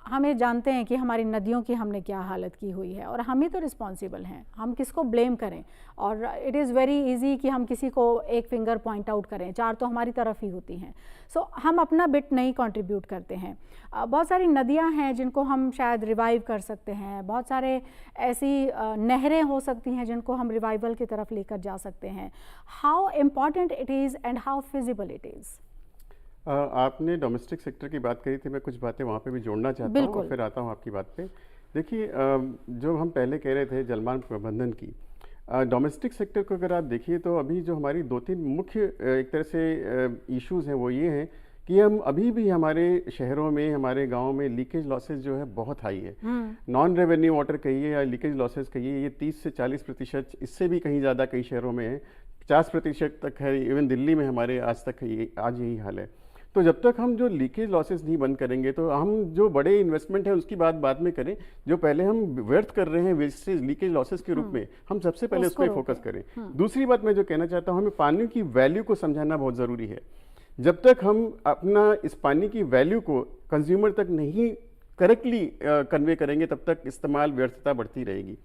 हमें जानते हैं कि हमारी नदियों की हमने क्या हालत की हुई है और हम ही तो रिस्पॉन्सिबल हैं, हम किसको ब्लेम करें। और इट इज़ वेरी इजी कि हम किसी को एक फिंगर पॉइंट आउट करें, 4 तो हमारी तरफ ही होती हैं। सो हम अपना बिट नहीं कंट्रीब्यूट करते हैं। बहुत सारी नदियां हैं जिनको हम शायद रिवाइव कर सकते हैं, बहुत सारे ऐसी नहरें हो सकती हैं जिनको हम रिवाइवल की तरफ लेकर जा सकते हैं। How important it is and how feasible it is. आपने डोमेस्टिक सेक्टर की बात करी थी, मैं कुछ बातें वहाँ पे भी जोड़ना चाहता हूँ, फिर आता हूँ आपकी बात पे। देखिए, जो हम पहले कह रहे थे जलमान प्रबंधन की, डोमेस्टिक सेक्टर को अगर आप देखिए तो अभी जो हमारी 2-3 मुख्य एक तरह से इश्यूज हैं वो ये हैं कि हम अभी भी हमारे शहरों में, हमारे गाँव में लीकेज लॉसेज जो है बहुत हाई है। नॉन रेवेन्यू वाटर कहिए या लीकेज लॉसेज कहिए, ये 30 से 40%, इससे भी कहीं ज़्यादा कई शहरों में है, 50% तक है। इवन दिल्ली में हमारे आज यही हाल है। तो जब तक हम जो लीकेज लॉसेस नहीं बंद करेंगे, तो हम जो बड़े इन्वेस्टमेंट है उसकी बात बाद में करें, जो पहले हम व्यर्थ कर रहे हैं वेस्टेज लीकेज लॉसेस के रूप में, हम सबसे पहले उस पर फोकस करें। दूसरी बात मैं जो कहना चाहता हूँ, हमें पानी की वैल्यू को समझाना बहुत ज़रूरी है। जब तक हम अपना इस पानी की वैल्यू को कंज्यूमर तक नहीं करेक्टली कन्वे करेंगे, तब तक इस्तेमाल व्यर्थता बढ़ती रहेगी।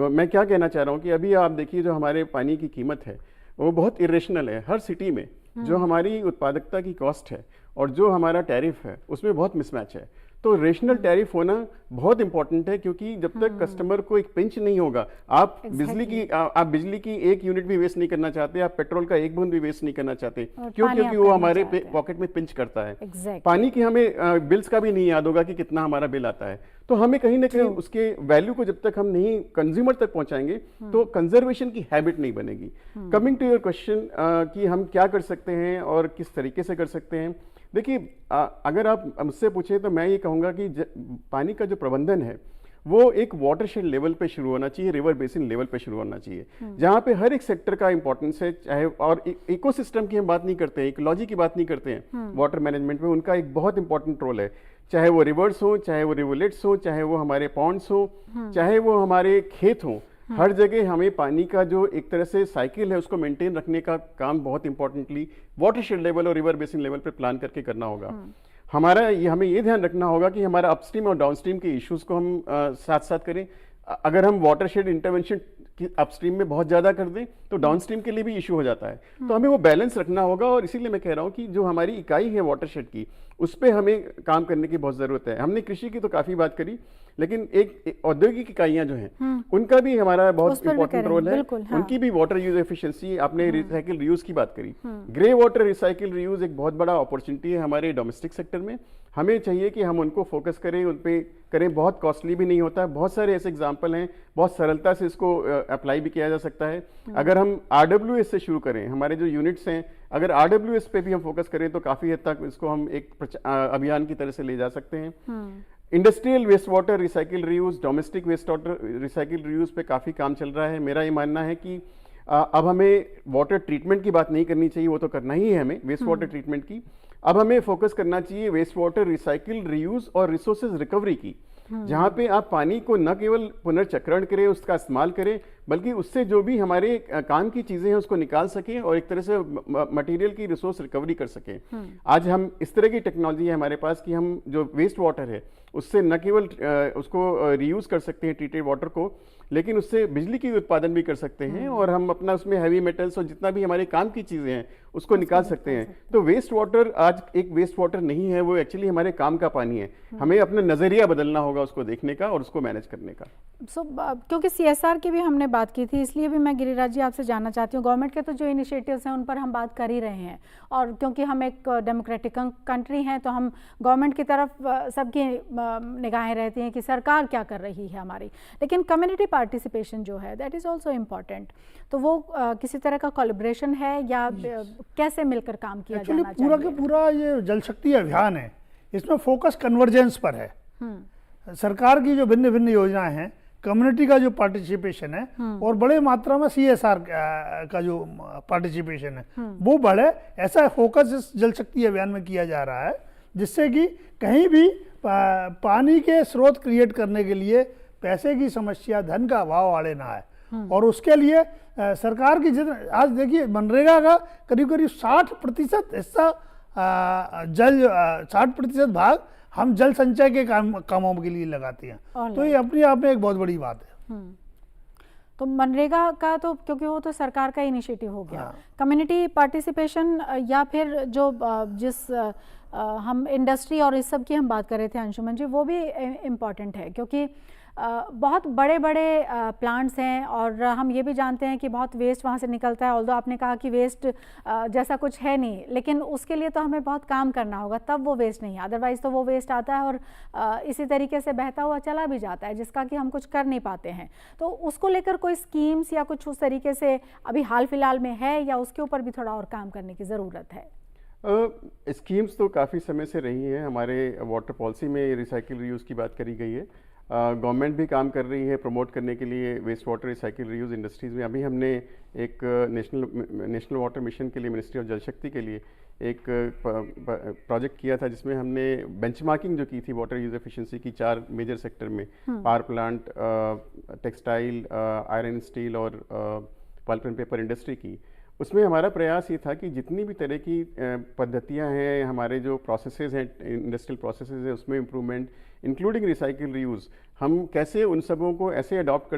मैं क्या कहना चाह रहा हूँ कि अभी आप देखिए जो हमारे पानी की कीमत है वो बहुत इरेशनल है। हर सिटी में जो हमारी उत्पादकता की कॉस्ट है और जो हमारा टैरिफ है उसमें बहुत मिसमैच है। तो रेशनल टैरिफ होना बहुत इंपॉर्टेंट है, क्योंकि जब तक कस्टमर को एक पिंच नहीं होगा, आप बिजली की 1 यूनिट भी वेस्ट नहीं करना चाहते, आप पेट्रोल का 1 बूंद भी वेस्ट नहीं करना चाहते, क्यों? क्योंकि वो हमारे पॉकेट में पिंच करता है। पानी की हमें बिल्स का भी नहीं याद होगा कि कितना हमारा बिल आता है। तो हमें कहीं ना कहीं उसके वैल्यू को जब तक हम नहीं कंज्यूमर तक पहुंचाएंगे तो कंजर्वेशन की हैबिट नहीं बनेगी। कमिंग टू योर क्वेश्चन कि हम क्या कर सकते हैं और किस तरीके से कर सकते हैं, देखिए, अगर आप मुझसे पूछे तो मैं ये कहूँगा कि पानी का जो प्रबंधन है वो एक वाटरशेड लेवल पे शुरू होना चाहिए, रिवर बेसिन लेवल पे शुरू होना चाहिए, जहाँ पे हर एक सेक्टर का इंपॉर्टेंस है। चाहे और इकोसिस्टम की हम बात नहीं करते हैं, इकोलॉजी की बात नहीं करते हैं, वाटर मैनेजमेंट में उनका एक बहुत इंपॉर्टेंट रोल है। चाहे वो रिवर्स हो, चाहे वो रिवुलेट्स हो, चाहे वो हमारे पॉन्ड्स हो, चाहे वो हमारे खेत हों, हर जगह हमें पानी का जो एक तरह से साइकिल है उसको मेंटेन रखने का काम बहुत इंपॉर्टेंटली वाटरशेड लेवल और रिवर बेसिन लेवल पे प्लान करके करना होगा। हमें ये ध्यान रखना होगा कि हमारा अपस्ट्रीम और डाउनस्ट्रीम के इश्यूज को हम साथ साथ करें। अगर हम वाटरशेड इंटरवेंशन अपस्ट्रीम में बहुत ज़्यादा कर दें तो डाउनस्ट्रीम के लिए भी इशू हो जाता है। तो हमें वो बैलेंस रखना होगा, और इसीलिए मैं कह रहा हूँ कि जो हमारी इकाई है वाटरशेड की, उस पर हमें काम करने की बहुत ज़रूरत है। हमने कृषि की तो काफ़ी बात करी, लेकिन एक औद्योगिक इकाइयाँ जो हैं उनका भी हमारा बहुत इंपॉर्टेंट रोल है। उनकी भी वाटर यूज एफिशिएंसी, आपने रिसाइकिल रीयूज की बात करी, ग्रे वाटर रिसाइकिल रीयूज एक बहुत बड़ा अपॉर्चुनिटी है हमारे डोमेस्टिक सेक्टर में। हमें चाहिए कि हम उनको फोकस करें, उन पे करें। बहुत कॉस्टली भी नहीं होता है, बहुत सारे ऐसे एग्जाम्पल हैं, बहुत सरलता से इसको अप्लाई भी किया जा सकता है। अगर हम RWS से शुरू करें, हमारे जो यूनिट्स हैं, अगर RWS पे भी हम फोकस करें तो काफ़ी हद तक इसको हम एक अभियान की तरह से ले जा सकते हैं। Industrial waste water recycle reuse, domestic waste water recycle reuse पे काफ़ी काम चल रहा है। मेरा ये मानना है कि अब हमें वाटर ट्रीटमेंट की बात नहीं करनी चाहिए, वो तो करना ही है हमें, वेस्ट वाटर ट्रीटमेंट की। अब हमें फोकस करना चाहिए वेस्ट वाटर रिसाइकिल रीयूज और रिसोर्सेज रिकवरी की, जहाँ पे आप पानी को न केवल पुनर्चक्रण करें, उसका इस्तेमाल करें, बल्कि उससे जो भी हमारे काम की चीज़ें हैं उसको निकाल सकें और एक तरह से मटेरियल की रिसोर्स रिकवरी कर सकें। आज हम इस तरह की टेक्नोलॉजी है हमारे पास कि हम जो वेस्ट वाटर है उससे न केवल उसको रीयूज़ कर सकते हैं ट्रीटेड वाटर को, लेकिन उससे बिजली की उत्पादन भी कर सकते हैं और हम अपना उसमें हैवी मेटल्स और जितना भी हमारे काम की चीज़ें हैं उसको निकाल सकते हैं। तो वेस्ट वाटर आज एक वेस्ट वाटर नहीं है, वो एक्चुअली हमारे काम का पानी है। हमें अपना नज़रिया बदलना होगा उसको देखने का और उसको मैनेज करने का। क्योंकि CSR की भी हमने बात की थी, इसलिए भी मैं गिरिराज जी आपसे जानना चाहती हूँ, गवर्नमेंट के तो जो इनिशिएटिव्स हैं उन पर हम बात कर ही रहे हैं, और क्योंकि हम एक डेमोक्रेटिक कंट्री हैं तो हम गवर्नमेंट की तरफ सबकी निगाहें रहती हैं कि सरकार क्या कर रही है हमारी, लेकिन कम्युनिटी पार्टिसिपेशन जो है दैट इज़ ऑल्सो इम्पॉर्टेंट। तो वो किसी तरह का कोलैबोरेशन है या कैसे मिलकर काम किया जाना चाहिए? पूरा के पूरा ये जल शक्ति अभियान है, इसमें फोकस कन्वर्जेंस पर है। सरकार की जो भिन्न भिन्न योजनाएं हैं, कम्युनिटी का जो पार्टिसिपेशन है और बड़े मात्रा में CSR का जो पार्टिसिपेशन है वो बढ़े, ऐसा फोकस इस जल शक्ति अभियान में किया जा रहा है, जिससे कि कहीं भी पानी के स्रोत क्रिएट करने के लिए पैसे की समस्या, धन का अभाव आड़े ना आए। और उसके लिए सरकार की आज देखिए मनरेगा का करीब करीब 60% हिस्सा 60% भाग हम जल संचय के कामों के लिए लगाते हैं। तो ये अपने आप में एक बहुत बड़ी बात है। तो मनरेगा का तो क्योंकि वो तो सरकार का इनिशिएटिव हो गया, कम्युनिटी पार्टिसिपेशन या फिर जो जिस हम इंडस्ट्री और इस सब की हम बात कर रहे थे अंशुमन जी, वो भी इम्पॉर्टेंट है क्योंकि बहुत बड़े बड़े प्लांट्स हैं और हम ये भी जानते हैं कि बहुत वेस्ट वहाँ से निकलता है। ऑल्दो आपने कहा कि वेस्ट जैसा कुछ है नहीं, लेकिन उसके लिए तो हमें बहुत काम करना होगा, तब वो वेस्ट नहीं है, अदरवाइज़ तो वो वेस्ट आता है और इसी तरीके से बहता हुआ चला भी जाता है, जिसका कि हम कुछ कर नहीं पाते हैं। तो उसको लेकर कोई स्कीम्स या कुछ उस तरीके से अभी हाल फिलहाल में है या उसके ऊपर भी थोड़ा और काम करने की ज़रूरत है? स्कीम्स तो काफ़ी समय से रही हैं। हमारे वाटर पॉलिसी में रिसाइकिल रीयूज़ की बात करी गई है। गवर्नमेंट भी काम कर रही है प्रमोट करने के लिए waste water recycle reuse industries में। अभी हमने एक नेशनल वाटर मिशन के लिए, मिनिस्ट्री ऑफ जल शक्ति के लिए एक प्रोजेक्ट किया था, जिसमें हमने बेंचमार्किंग जो की थी वाटर यूज एफिशिएंसी की 4 मेजर सेक्टर में, power plant, textile, iron steel और पल्प एंड पेपर इंडस्ट्री की। उसमें हमारा प्रयास ये था कि जितनी भी तरह की पद्धतियां हैं, हमारे जो प्रोसेसेस हैं, इंडस्ट्रियल प्रोसेसेस हैं, उसमें इम्प्रूवमेंट इंक्लूडिंग रिसाइकिल रीयूज़, हम कैसे उन सबों को ऐसे अडॉप्ट कर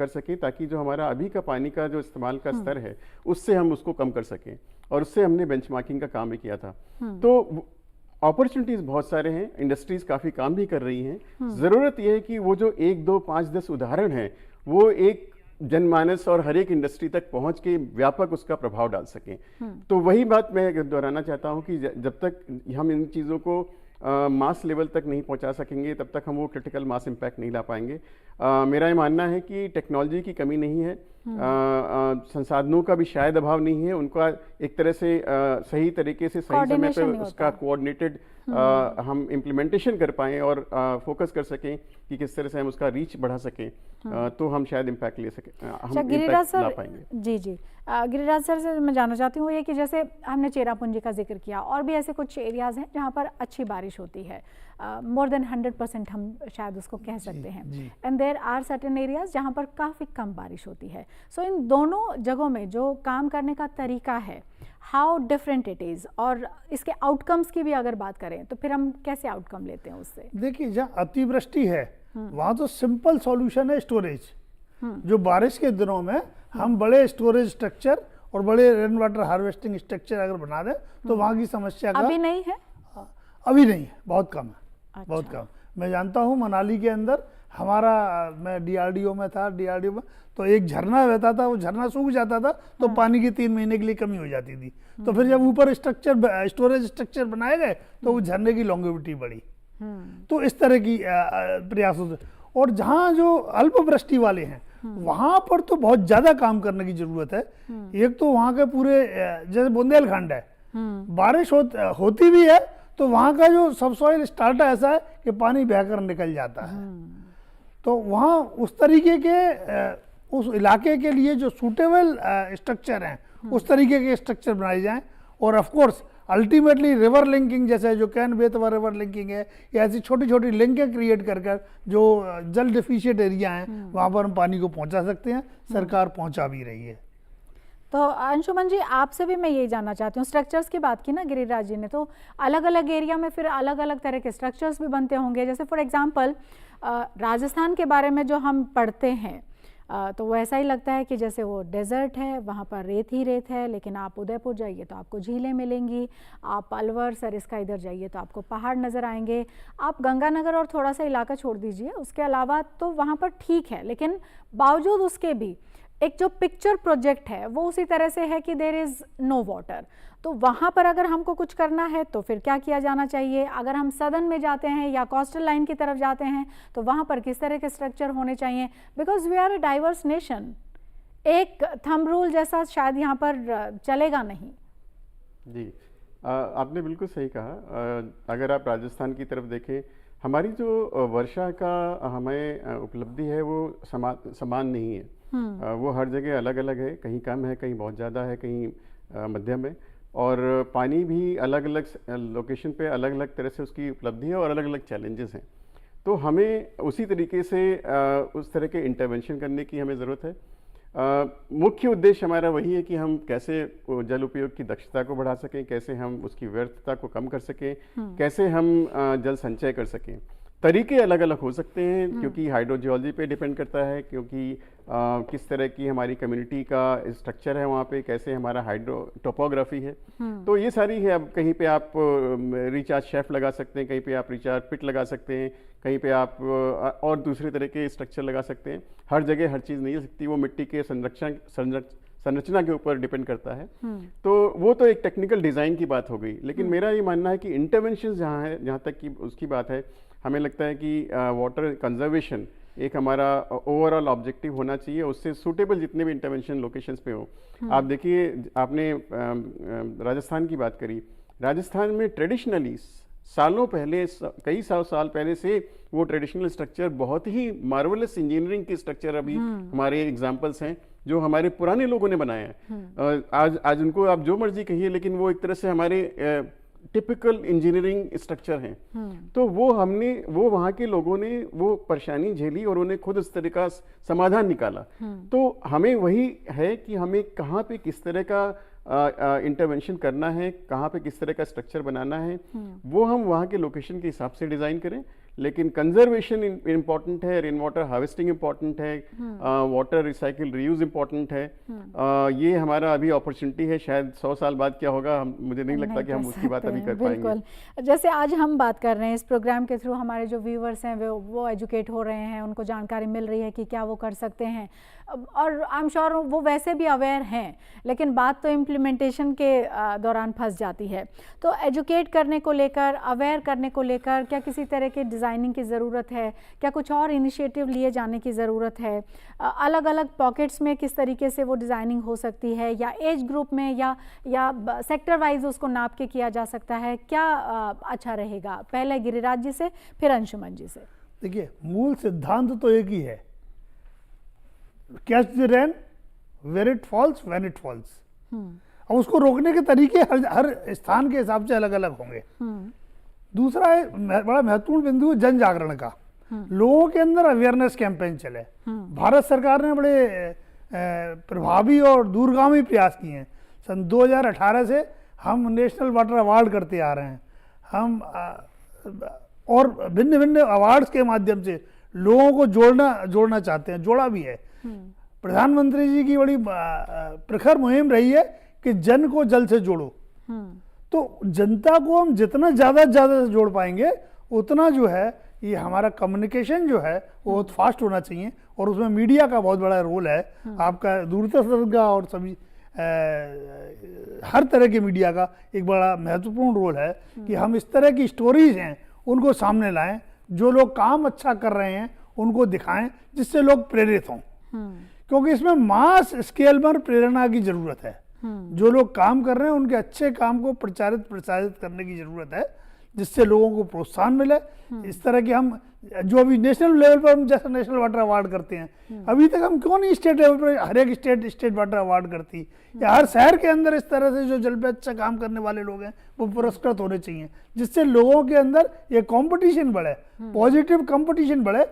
सकें ताकि जो हमारा अभी का पानी का जो इस्तेमाल का स्तर है उससे हम उसको कम कर सकें। और उससे हमने बेंचमार्किंग का काम भी किया था। तो अपॉर्चुनिटीज़ बहुत सारे हैं, इंडस्ट्रीज़ काफ़ी काम भी कर रही हैं। ज़रूरत यह है कि वो जो 1, 2, 5, 10 उदाहरण हैं वो एक जनमानस और हर एक इंडस्ट्री तक पहुंच के व्यापक उसका प्रभाव डाल सकें। तो वही बात मैं दोहराना चाहता हूं कि जब तक हम इन चीज़ों को मास लेवल तक नहीं पहुंचा सकेंगे तब तक हम वो क्रिटिकल मास इम्पैक्ट नहीं ला पाएंगे। मेरा ये मानना है कि टेक्नोलॉजी की कमी नहीं है, संसाधनों का भी शायद अभाव नहीं है, उनका एक तरह से सही तरीके से सही समय पर उसका कोऑर्डिनेटेड हम इम्प्लीमेंटेशन कर पाएँ और फोकस कर सकें कि किस तरह से हम उसका रीच बढ़ा सकें, तो हम शायद इम्पैक्ट ले सकें, हम इम्पैक्ट ला पाएंगे। जी गिरिराज सर से मैं जानना चाहती हूँ ये कि जैसे हमने चेरापूंजी का जिक्र किया और भी ऐसे कुछ एरियाज़ हैं जहाँ पर अच्छी बारिश होती है, मोर देन 100% हम शायद उसको कह सकते हैं, and there are certain areas जहाँ पर काफ़ी कम बारिश होती है। सो इन दोनों जगहों में जो काम करने का तरीका है, हाउ डिफरेंट इट इज़, और इसके आउटकम्स की भी अगर बात करें तो फिर हम कैसे आउटकम लेते हैं उससे? देखिए, जहाँ अतिवृष्टि है वहाँ तो सिंपल सॉल्यूशन है स्टोरेज। जो बारिश के दिनों में हम बड़े स्टोरेज स्ट्रक्चर और बड़े रेन वाटर हार्वेस्टिंग स्ट्रक्चर अगर बना दें तो वहाँ की समस्या का अभी नहीं है, अभी नहीं है, बहुत कम है। अच्छा। बहुत कम। मैं जानता हूँ मनाली के अंदर हमारा, मैं DRDO में था, DRDO में तो एक झरना बहता था, वो झरना सूख जाता था तो पानी की 3 महीने के लिए कमी हो जाती थी। तो फिर जब ऊपर स्टोरेज स्ट्रक्चर बनाए गए तो वो झरने की लॉन्गेविटी बढ़ी। तो इस तरह की प्रयास होते। और जहाँ जो अल्प वृष्टि वाले हैं वहाँ पर तो बहुत ज़्यादा काम करने की ज़रूरत है। एक तो वहाँ के पूरे, जैसे बुंदेलखंड है, बारिश होती भी है तो वहाँ का जो सबसॉइल स्टार्टा ऐसा है कि पानी बहकर निकल जाता है। तो वहाँ उस तरीके के उस इलाके के लिए जो सूटेबल स्ट्रक्चर हैं उस तरीके के स्ट्रक्चर बनाए जाएं। और of course ultimately river linking, जैसे जो कैन बेतवा रिवर लिंकिंग है, या ऐसी छोटी छोटी लिंकें क्रिएट कर जो जल डिफिशिएंट एरिया हैं वहाँ पर हम पानी को पहुँचा सकते हैं। सरकार पहुँचा भी रही है। तो अंशुमन जी, आपसे भी मैं यही जानना चाहती हूँ, स्ट्रक्चर्स की बात की ना गिरिराज जी ने, तो अलग अलग एरिया में फिर अलग अलग तरह के स्ट्रक्चर्स भी बनते होंगे। जैसे फॉर एग्जांपल राजस्थान के बारे में जो हम पढ़ते हैं तो वो ऐसा ही लगता है कि जैसे वो डेजर्ट है, वहाँ पर रेत ही रेत है, लेकिन आप उदयपुर जाइए तो आपको झीलें मिलेंगी, आप अलवर सरिस्का इधर जाइए तो आपको पहाड़ नज़र आएंगे, आप गंगानगर और थोड़ा सा इलाका छोड़ दीजिए, उसके अलावा तो वहाँ पर ठीक है, लेकिन बावजूद उसके भी एक जो पिक्चर प्रोजेक्ट है वो उसी तरह से है कि देयर इज़ नो वाटर। तो वहाँ पर अगर हमको कुछ करना है तो फिर क्या किया जाना चाहिए? अगर हम सदर्न में जाते हैं या कोस्टल लाइन की तरफ जाते हैं तो वहाँ पर किस तरह के स्ट्रक्चर होने चाहिए? Because we are a diverse nation. एक थंब रूल जैसा शायद यहाँ पर चलेगा नहीं। जी, आपने बिल्कुल सही कहा। अगर आप राजस्थान की तरफ देखें, हमारी जो वर्षा का हमें उपलब्धि है वो समान नहीं है। वो हर जगह अलग अलग है, कहीं कम है, कहीं बहुत ज़्यादा है, कहीं मध्यम है, और पानी भी अलग अलग लोकेशन पे अलग अलग तरह से उसकी उपलब्धि है और अलग अलग चैलेंजेस हैं। तो हमें उसी तरीके से उस तरह के इंटरवेंशन करने की हमें ज़रूरत है। मुख्य उद्देश्य हमारा वही है कि हम कैसे जल उपयोग की दक्षता को बढ़ा सकें, कैसे हम उसकी व्यर्थता को कम कर सकें, कैसे हम जल संचय कर सकें। तरीके अलग अलग हो सकते हैं क्योंकि हाइड्रोजियोलॉजी पे डिपेंड करता है, क्योंकि किस तरह की हमारी कम्युनिटी का स्ट्रक्चर है, वहाँ पे कैसे हमारा हाइड्रो टोपोग्राफी है। तो ये सारी है। अब कहीं पे आप रिचार्ज शेफ लगा सकते हैं, कहीं पे आप रिचार्ज पिट लगा सकते हैं, कहीं पे आप और दूसरे तरह के स्ट्रक्चर लगा सकते हैं। हर जगह हर चीज़ नहीं हो सकती, वो मिट्टी के संरचना के ऊपर डिपेंड करता है। तो वो तो एक टेक्निकल डिज़ाइन की बात हो गई, लेकिन मेरा ये मानना है कि इंटरवेंशन जहाँ है, जहाँ तक कि उसकी बात है, हमें लगता है कि वाटर कंजर्वेशन एक हमारा ओवरऑल ऑब्जेक्टिव होना चाहिए। उससे सूटेबल जितने भी इंटरवेंशन लोकेशंस पे हो। आप देखिए, आपने राजस्थान की बात करी। राजस्थान में ट्रेडिशनली सालों पहले, कई साल पहले से वो ट्रेडिशनल स्ट्रक्चर, बहुत ही मार्वलस इंजीनियरिंग के स्ट्रक्चर अभी हमारे एग्जांपल्स हैं जो हमारे पुराने लोगों ने बनाए हैं। आज उनको आप जो मर्जी कहिए, लेकिन वो एक तरह से हमारे टिपिकल इंजीनियरिंग स्ट्रक्चर हैं। तो वो वहाँ के लोगों ने वो परेशानी झेली और उन्हें खुद इस तरह का समाधान निकाला। तो हमें वही है कि हमें कहाँ पे किस तरह का इंटरवेंशन करना है, कहाँ पे किस तरह का स्ट्रक्चर बनाना है, वो हम वहाँ के लोकेशन के हिसाब से डिज़ाइन करें। लेकिन कंजर्वेशन इम्पॉर्टेंट है, रेन वाटर हार्वेस्टिंग इम्पॉर्टेंट है, वाटर रिसाइकिल रीयूज इम्पॉर्टेंट है। ये हमारा अभी अपॉर्चुनिटी है। शायद 100 साल बाद क्या होगा, मुझे नहीं लगता कि हम उसकी बात अभी कर पाएंगे। बिल्कुल। जैसे आज हम बात कर रहे हैं, इस प्रोग्राम के थ्रू हमारे जो व्यूवर्स हैं वो एजुकेट हो रहे हैं, उनको जानकारी मिल रही है कि क्या वो कर सकते हैं, और आई एम श्योर वो वैसे भी अवेयर हैं, लेकिन बात तो इम्प्लीमेंटेशन के दौरान फंस जाती है। तो एजुकेट करने को लेकर, अवेयर करने को लेकर क्या किसी तरह के डिज़ाइनिंग की ज़रूरत है? क्या कुछ और इनिशिएटिव लिए जाने की ज़रूरत है? अलग अलग पॉकेट्स में किस तरीके से वो डिज़ाइनिंग हो सकती है, या एज ग्रुप में या सेक्टर वाइज उसको नाप के किया जा सकता है? क्या अच्छा रहेगा? पहले गिरिराज जी से, फिर अंशुमन जी से। देखिए, मूल सिद्धांत तो एक ही है, catch the rain where it falls when it falls. अब उसको रोकने के तरीके हर स्थान के हिसाब से अलग अलग होंगे। दूसरा है बड़ा महत्वपूर्ण बिंदु जन जागरण का। लोगों के अंदर अवेयरनेस कैंपेन चले। भारत सरकार ने बड़े प्रभावी और दूरगामी प्रयास किए हैं। सन 2018 से हम नेशनल वाटर अवार्ड करते आ रहे हैं। हम और भिन्न भिन्न अवार्ड्स के माध्यम से लोगों को जोड़ना चाहते हैं, जोड़ा भी है। प्रधानमंत्री जी की बड़ी प्रखर मुहिम रही है कि जन को जल से जोड़ो। तो जनता को हम जितना ज़्यादा से जोड़ पाएंगे, उतना जो है ये हमारा कम्युनिकेशन जो है वो बहुत फास्ट होना चाहिए। और उसमें मीडिया का बहुत बड़ा रोल है, आपका दूरदर्शन का और सभी हर तरह के मीडिया का एक बड़ा महत्वपूर्ण रोल है कि हम इस तरह की स्टोरीज हैं उनको सामने लाएं, जो लोग काम अच्छा कर रहे हैं उनको दिखाएं, जिससे लोग प्रेरित हों। क्योंकि इसमें मास स्केल पर प्रेरणा की जरूरत है। जो लोग काम कर रहे हैं उनके अच्छे काम को प्रचारित करने की जरूरत है, जिससे लोगों को प्रोत्साहन मिले। इस तरह के हम जो अभी नेशनल लेवल पर हम जैसा नेशनल वाटर अवार्ड करते हैं, अभी तक हम क्यों नहीं स्टेट लेवल पर हर एक स्टेट वाटर अवार्ड करती, या हर शहर के अंदर इस तरह से जो जल पे अच्छा काम करने वाले लोग हैं वो पुरस्कृत होने चाहिए, जिससे लोगों के अंदर ये कंपटीशन बढ़े, पॉजिटिव कंपटीशन बढ़े।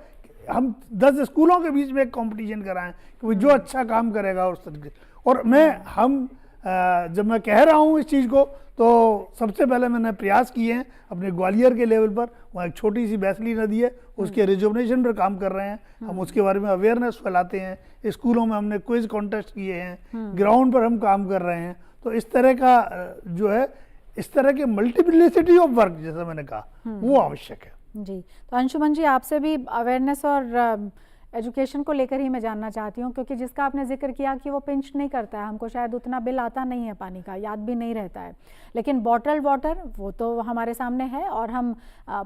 हम 10 स्कूलों के बीच में एक कंपटीशन कराएं कि जो अच्छा काम करेगा उस तरीके। और हम जब मैं कह रहा हूँ इस चीज़ को, तो सबसे पहले मैंने प्रयास किए हैं अपने ग्वालियर के लेवल पर। वहाँ एक छोटी सी बैसली नदी है, उसके रिजुवनेशन पर काम कर रहे हैं हम, उसके बारे में अवेयरनेस फैलाते हैं। स्कूलों में हमने क्विज कॉन्टेस्ट किए हैं, ग्राउंड पर हम काम कर रहे हैं। तो इस तरह का जो है, इस तरह के मल्टीप्लिसिटी ऑफ वर्क जैसा मैंने कहा, वो आवश्यक है। जी, तो अंशुमन जी, आपसे भी अवेयरनेस और एजुकेशन को लेकर ही मैं जानना चाहती हूँ, क्योंकि जिसका आपने जिक्र किया कि वो पिंच नहीं करता है, हमको शायद उतना बिल आता नहीं है पानी का, याद भी नहीं रहता है, लेकिन बॉटल वाटर वो तो हमारे सामने है। और हम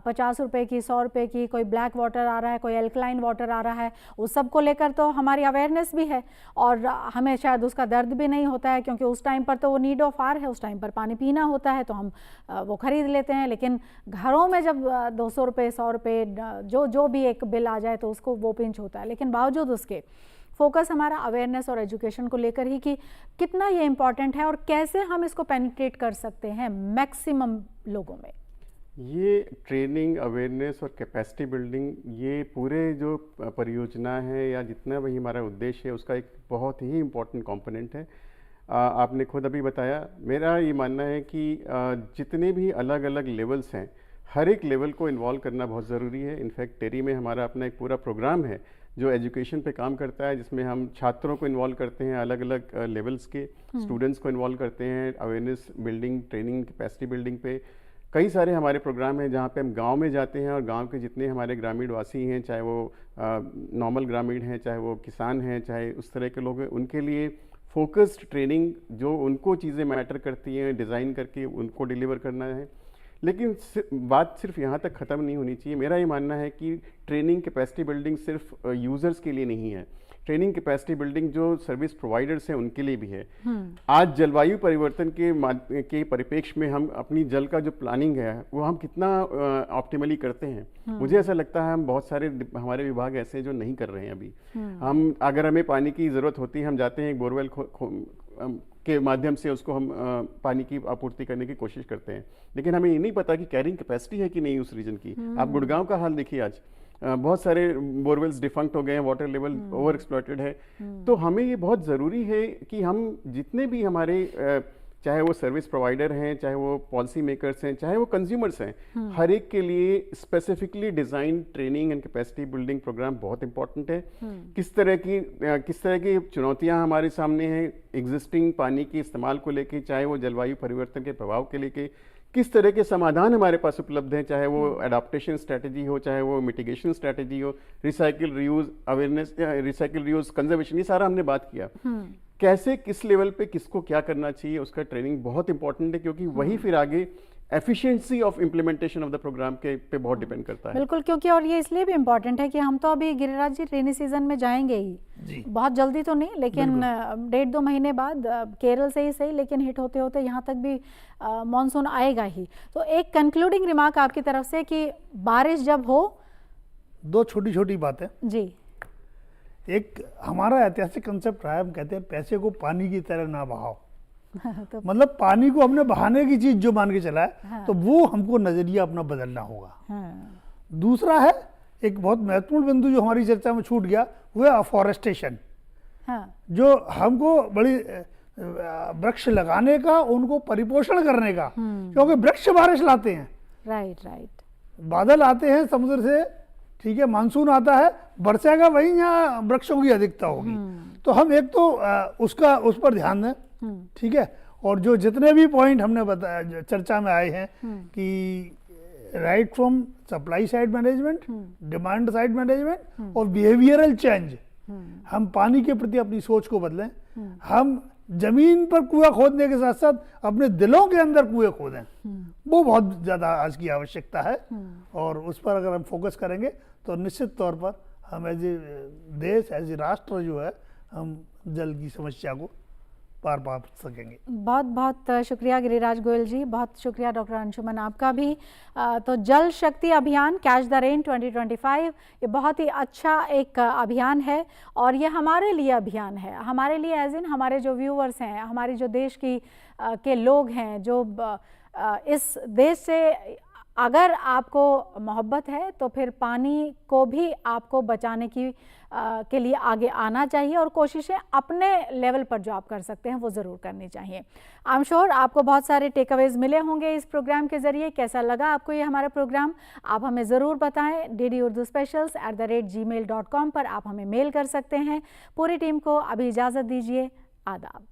50 रुपये की, 100 रुपये की, कोई ब्लैक वाटर आ रहा है, कोई एल्कलाइन वाटर आ रहा है, उस सब को लेकर तो हमारी अवेयरनेस भी है और हमें शायद उसका दर्द भी नहीं होता है, क्योंकि उस टाइम पर तो वो नीड ऑफ आर है, उस टाइम पर पानी पीना होता है, तो हम वो खरीद लेते हैं। लेकिन घरों में जब 200 रुपये, 100 रुपये जो भी एक बिल आ जाए तो उसको वो पिंच होता है। लेकिन बावजूद उसके फोकस हमारा अवेयरनेस और एजुकेशन को लेकर ही कि कितना ये इम्पॉर्टेंट है और कैसे हम इसको पेनिट्रेट कर सकते हैं मैक्सिमम लोगों में। ये ट्रेनिंग, अवेयरनेस और कैपेसिटी बिल्डिंग, ये पूरे जो परियोजना है या जितना भी हमारा उद्देश्य है, उसका एक बहुत ही इम्पोर्टेंट कंपोनेंट है। आपने खुद अभी बताया, मेरा ये मानना है कि जितने भी अलग अलग लेवल्स हैं, हर एक लेवल को इन्वॉल्व करना बहुत ज़रूरी है। इनफैक्ट टेरी में हमारा अपना एक पूरा प्रोग्राम है जो एजुकेशन पे काम करता है, जिसमें हम छात्रों को इन्वॉल्व करते हैं, अलग अलग लेवल्स के स्टूडेंट्स को इन्वॉल्व करते हैं, awareness building, training, capacity building पे। कई सारे हमारे प्रोग्राम हैं जहाँ पे हम गांव में जाते हैं और गांव के जितने हमारे ग्रामीण वासी हैं, चाहे वो नॉर्मल ग्रामीण हैं, चाहे वो किसान हैं, चाहे उस तरह के लोग हैं, उनके लिए फोकस्ड ट्रेनिंग जो उनको चीज़ें मैटर करती हैं, डिज़ाइन करके उनको डिलीवर करना है। लेकिन बात सिर्फ यहाँ तक ख़त्म नहीं होनी चाहिए। मेरा ये मानना है कि ट्रेनिंग, कैपेसिटी बिल्डिंग सिर्फ यूज़र्स के लिए नहीं है, ट्रेनिंग कैपेसिटी बिल्डिंग जो सर्विस प्रोवाइडर्स हैं उनके लिए भी है। आज जलवायु परिवर्तन के परिप्रेक्ष्य में हम अपनी जल का जो प्लानिंग है वो हम कितना ऑप्टिमली करते हैं। मुझे ऐसा लगता है हम बहुत सारे हमारे विभाग ऐसे हैं जो नहीं कर रहे हैं अभी। हम अगर हमें पानी की ज़रूरत होती है, हम जाते हैं एक बोरवेल के माध्यम से उसको हम पानी की आपूर्ति करने की कोशिश करते हैं, लेकिन हमें ये नहीं पता कि कैरिंग कैपेसिटी है कि नहीं उस रीजन की। आप गुड़गांव का हाल देखिए, आज बहुत सारे बोरवेल्स डिफंक्ट हो गए हैं, वाटर लेवल ओवर एक्सप्लॉइटेड है। तो हमें ये बहुत ज़रूरी है कि हम जितने भी हमारे चाहे वो सर्विस प्रोवाइडर हैं, चाहे वो पॉलिसी मेकर्स हैं, चाहे वो कंज्यूमर्स हैं, हर एक के लिए specifically design training and capacity building programme बहुत इंपॉर्टेंट है। किस तरह की चुनौतियां हमारे सामने हैं एग्जिस्टिंग पानी के इस्तेमाल को लेके, चाहे वो जलवायु परिवर्तन के प्रभाव के लेके, किस तरह के समाधान हमारे पास उपलब्ध हैं, चाहे वो एडाप्टेशन स्ट्रैटेजी हो, चाहे वो मिटिगेशन स्ट्रैटेजी हो, recycle, reuse, awareness, recycle, reuse, conservation, ये सारा हमने बात किया। कैसे, किस लेवल पे किसको क्या करना चाहिए, उसका ट्रेनिंग बहुत इंपॉर्टेंट है, क्योंकि वही फिर आगे efficiency of implementation of the programme के पे बहुत डिपेंड करता है। बिल्कुल, क्योंकि और ये इसलिए भी इम्पोर्टेंट है कि हम तो अभी गिरिराज जी रेनी सीजन में जाएंगे ही, बहुत जल्दी तो नहीं, लेकिन 1.5-2 महीने बाद केरल से ही सही, लेकिन हिट होते होते यहाँ तक भी मानसून आएगा ही। तो एक कंक्लूडिंग रिमार्क आपकी तरफ से कि बारिश जब हो, दो छोटी छोटी बातें जी। एक हमारा ऐतिहासिक कंसेप्ट रहा है, हम कहते हैं पैसे को पानी की तरह ना बहाओ। तो मतलब पानी को हमने बहाने की चीज जो मान के चला है, तो वो हमको नजरिया अपना बदलना होगा। दूसरा है एक बहुत महत्वपूर्ण बिंदु जो हमारी चर्चा में छूट गया, वो है अफॉरेस्टेशन। जो हमको बड़ी वृक्ष लगाने का, उनको परिपोषण करने का, क्योंकि वृक्ष बारिश लाते हैं। राइट। बादल आते हैं समुद्र से, ठीक है, मानसून आता है, बरसेगा वहीं जहाँ वृक्षों की अधिकता होगी। तो हम एक तो उस पर ध्यान दें, ठीक है। और जो जितने भी पॉइंट हमने बताया चर्चा में आए हैं कि right from supply side management, demand side management और बिहेवियरल चेंज, हम पानी के प्रति अपनी सोच को बदलें। हम जमीन पर कुआं खोदने के साथ साथ अपने दिलों के अंदर कुएं खोदें, वो बहुत ज़्यादा आज की आवश्यकता है। और उस पर अगर हम फोकस करेंगे तो निश्चित तौर पर हम एज ए देश, एज ए राष्ट्र जो है, हम जल की समस्या को पार पा सकेंगे। बहुत बहुत शुक्रिया गिरिराज गोयल जी, बहुत शुक्रिया डॉक्टर अंशुमन आपका भी। तो जल Shakti Abhiyan catch the rain 2025 ये बहुत ही अच्छा एक अभियान है, और ये हमारे लिए अभियान है, हमारे लिए एज इन हमारे जो व्यूअर्स हैं, हमारी जो देश की के लोग हैं, जो इस देश से अगर आपको मोहब्बत है तो फिर पानी को भी आपको बचाने की के लिए आगे आना चाहिए और कोशिशें अपने लेवल पर जो आप कर सकते हैं वो ज़रूर करनी चाहिए। आई एम श्योर आपको बहुत सारे टेक अवेज मिले होंगे इस प्रोग्राम के ज़रिए। कैसा लगा आपको ये हमारा प्रोग्राम, आप हमें ज़रूर बताएं। DDUrduSpecials@gmail.com पर आप हमें मेल कर सकते हैं। पूरी टीम को अभी इजाज़त दीजिए। आदाब।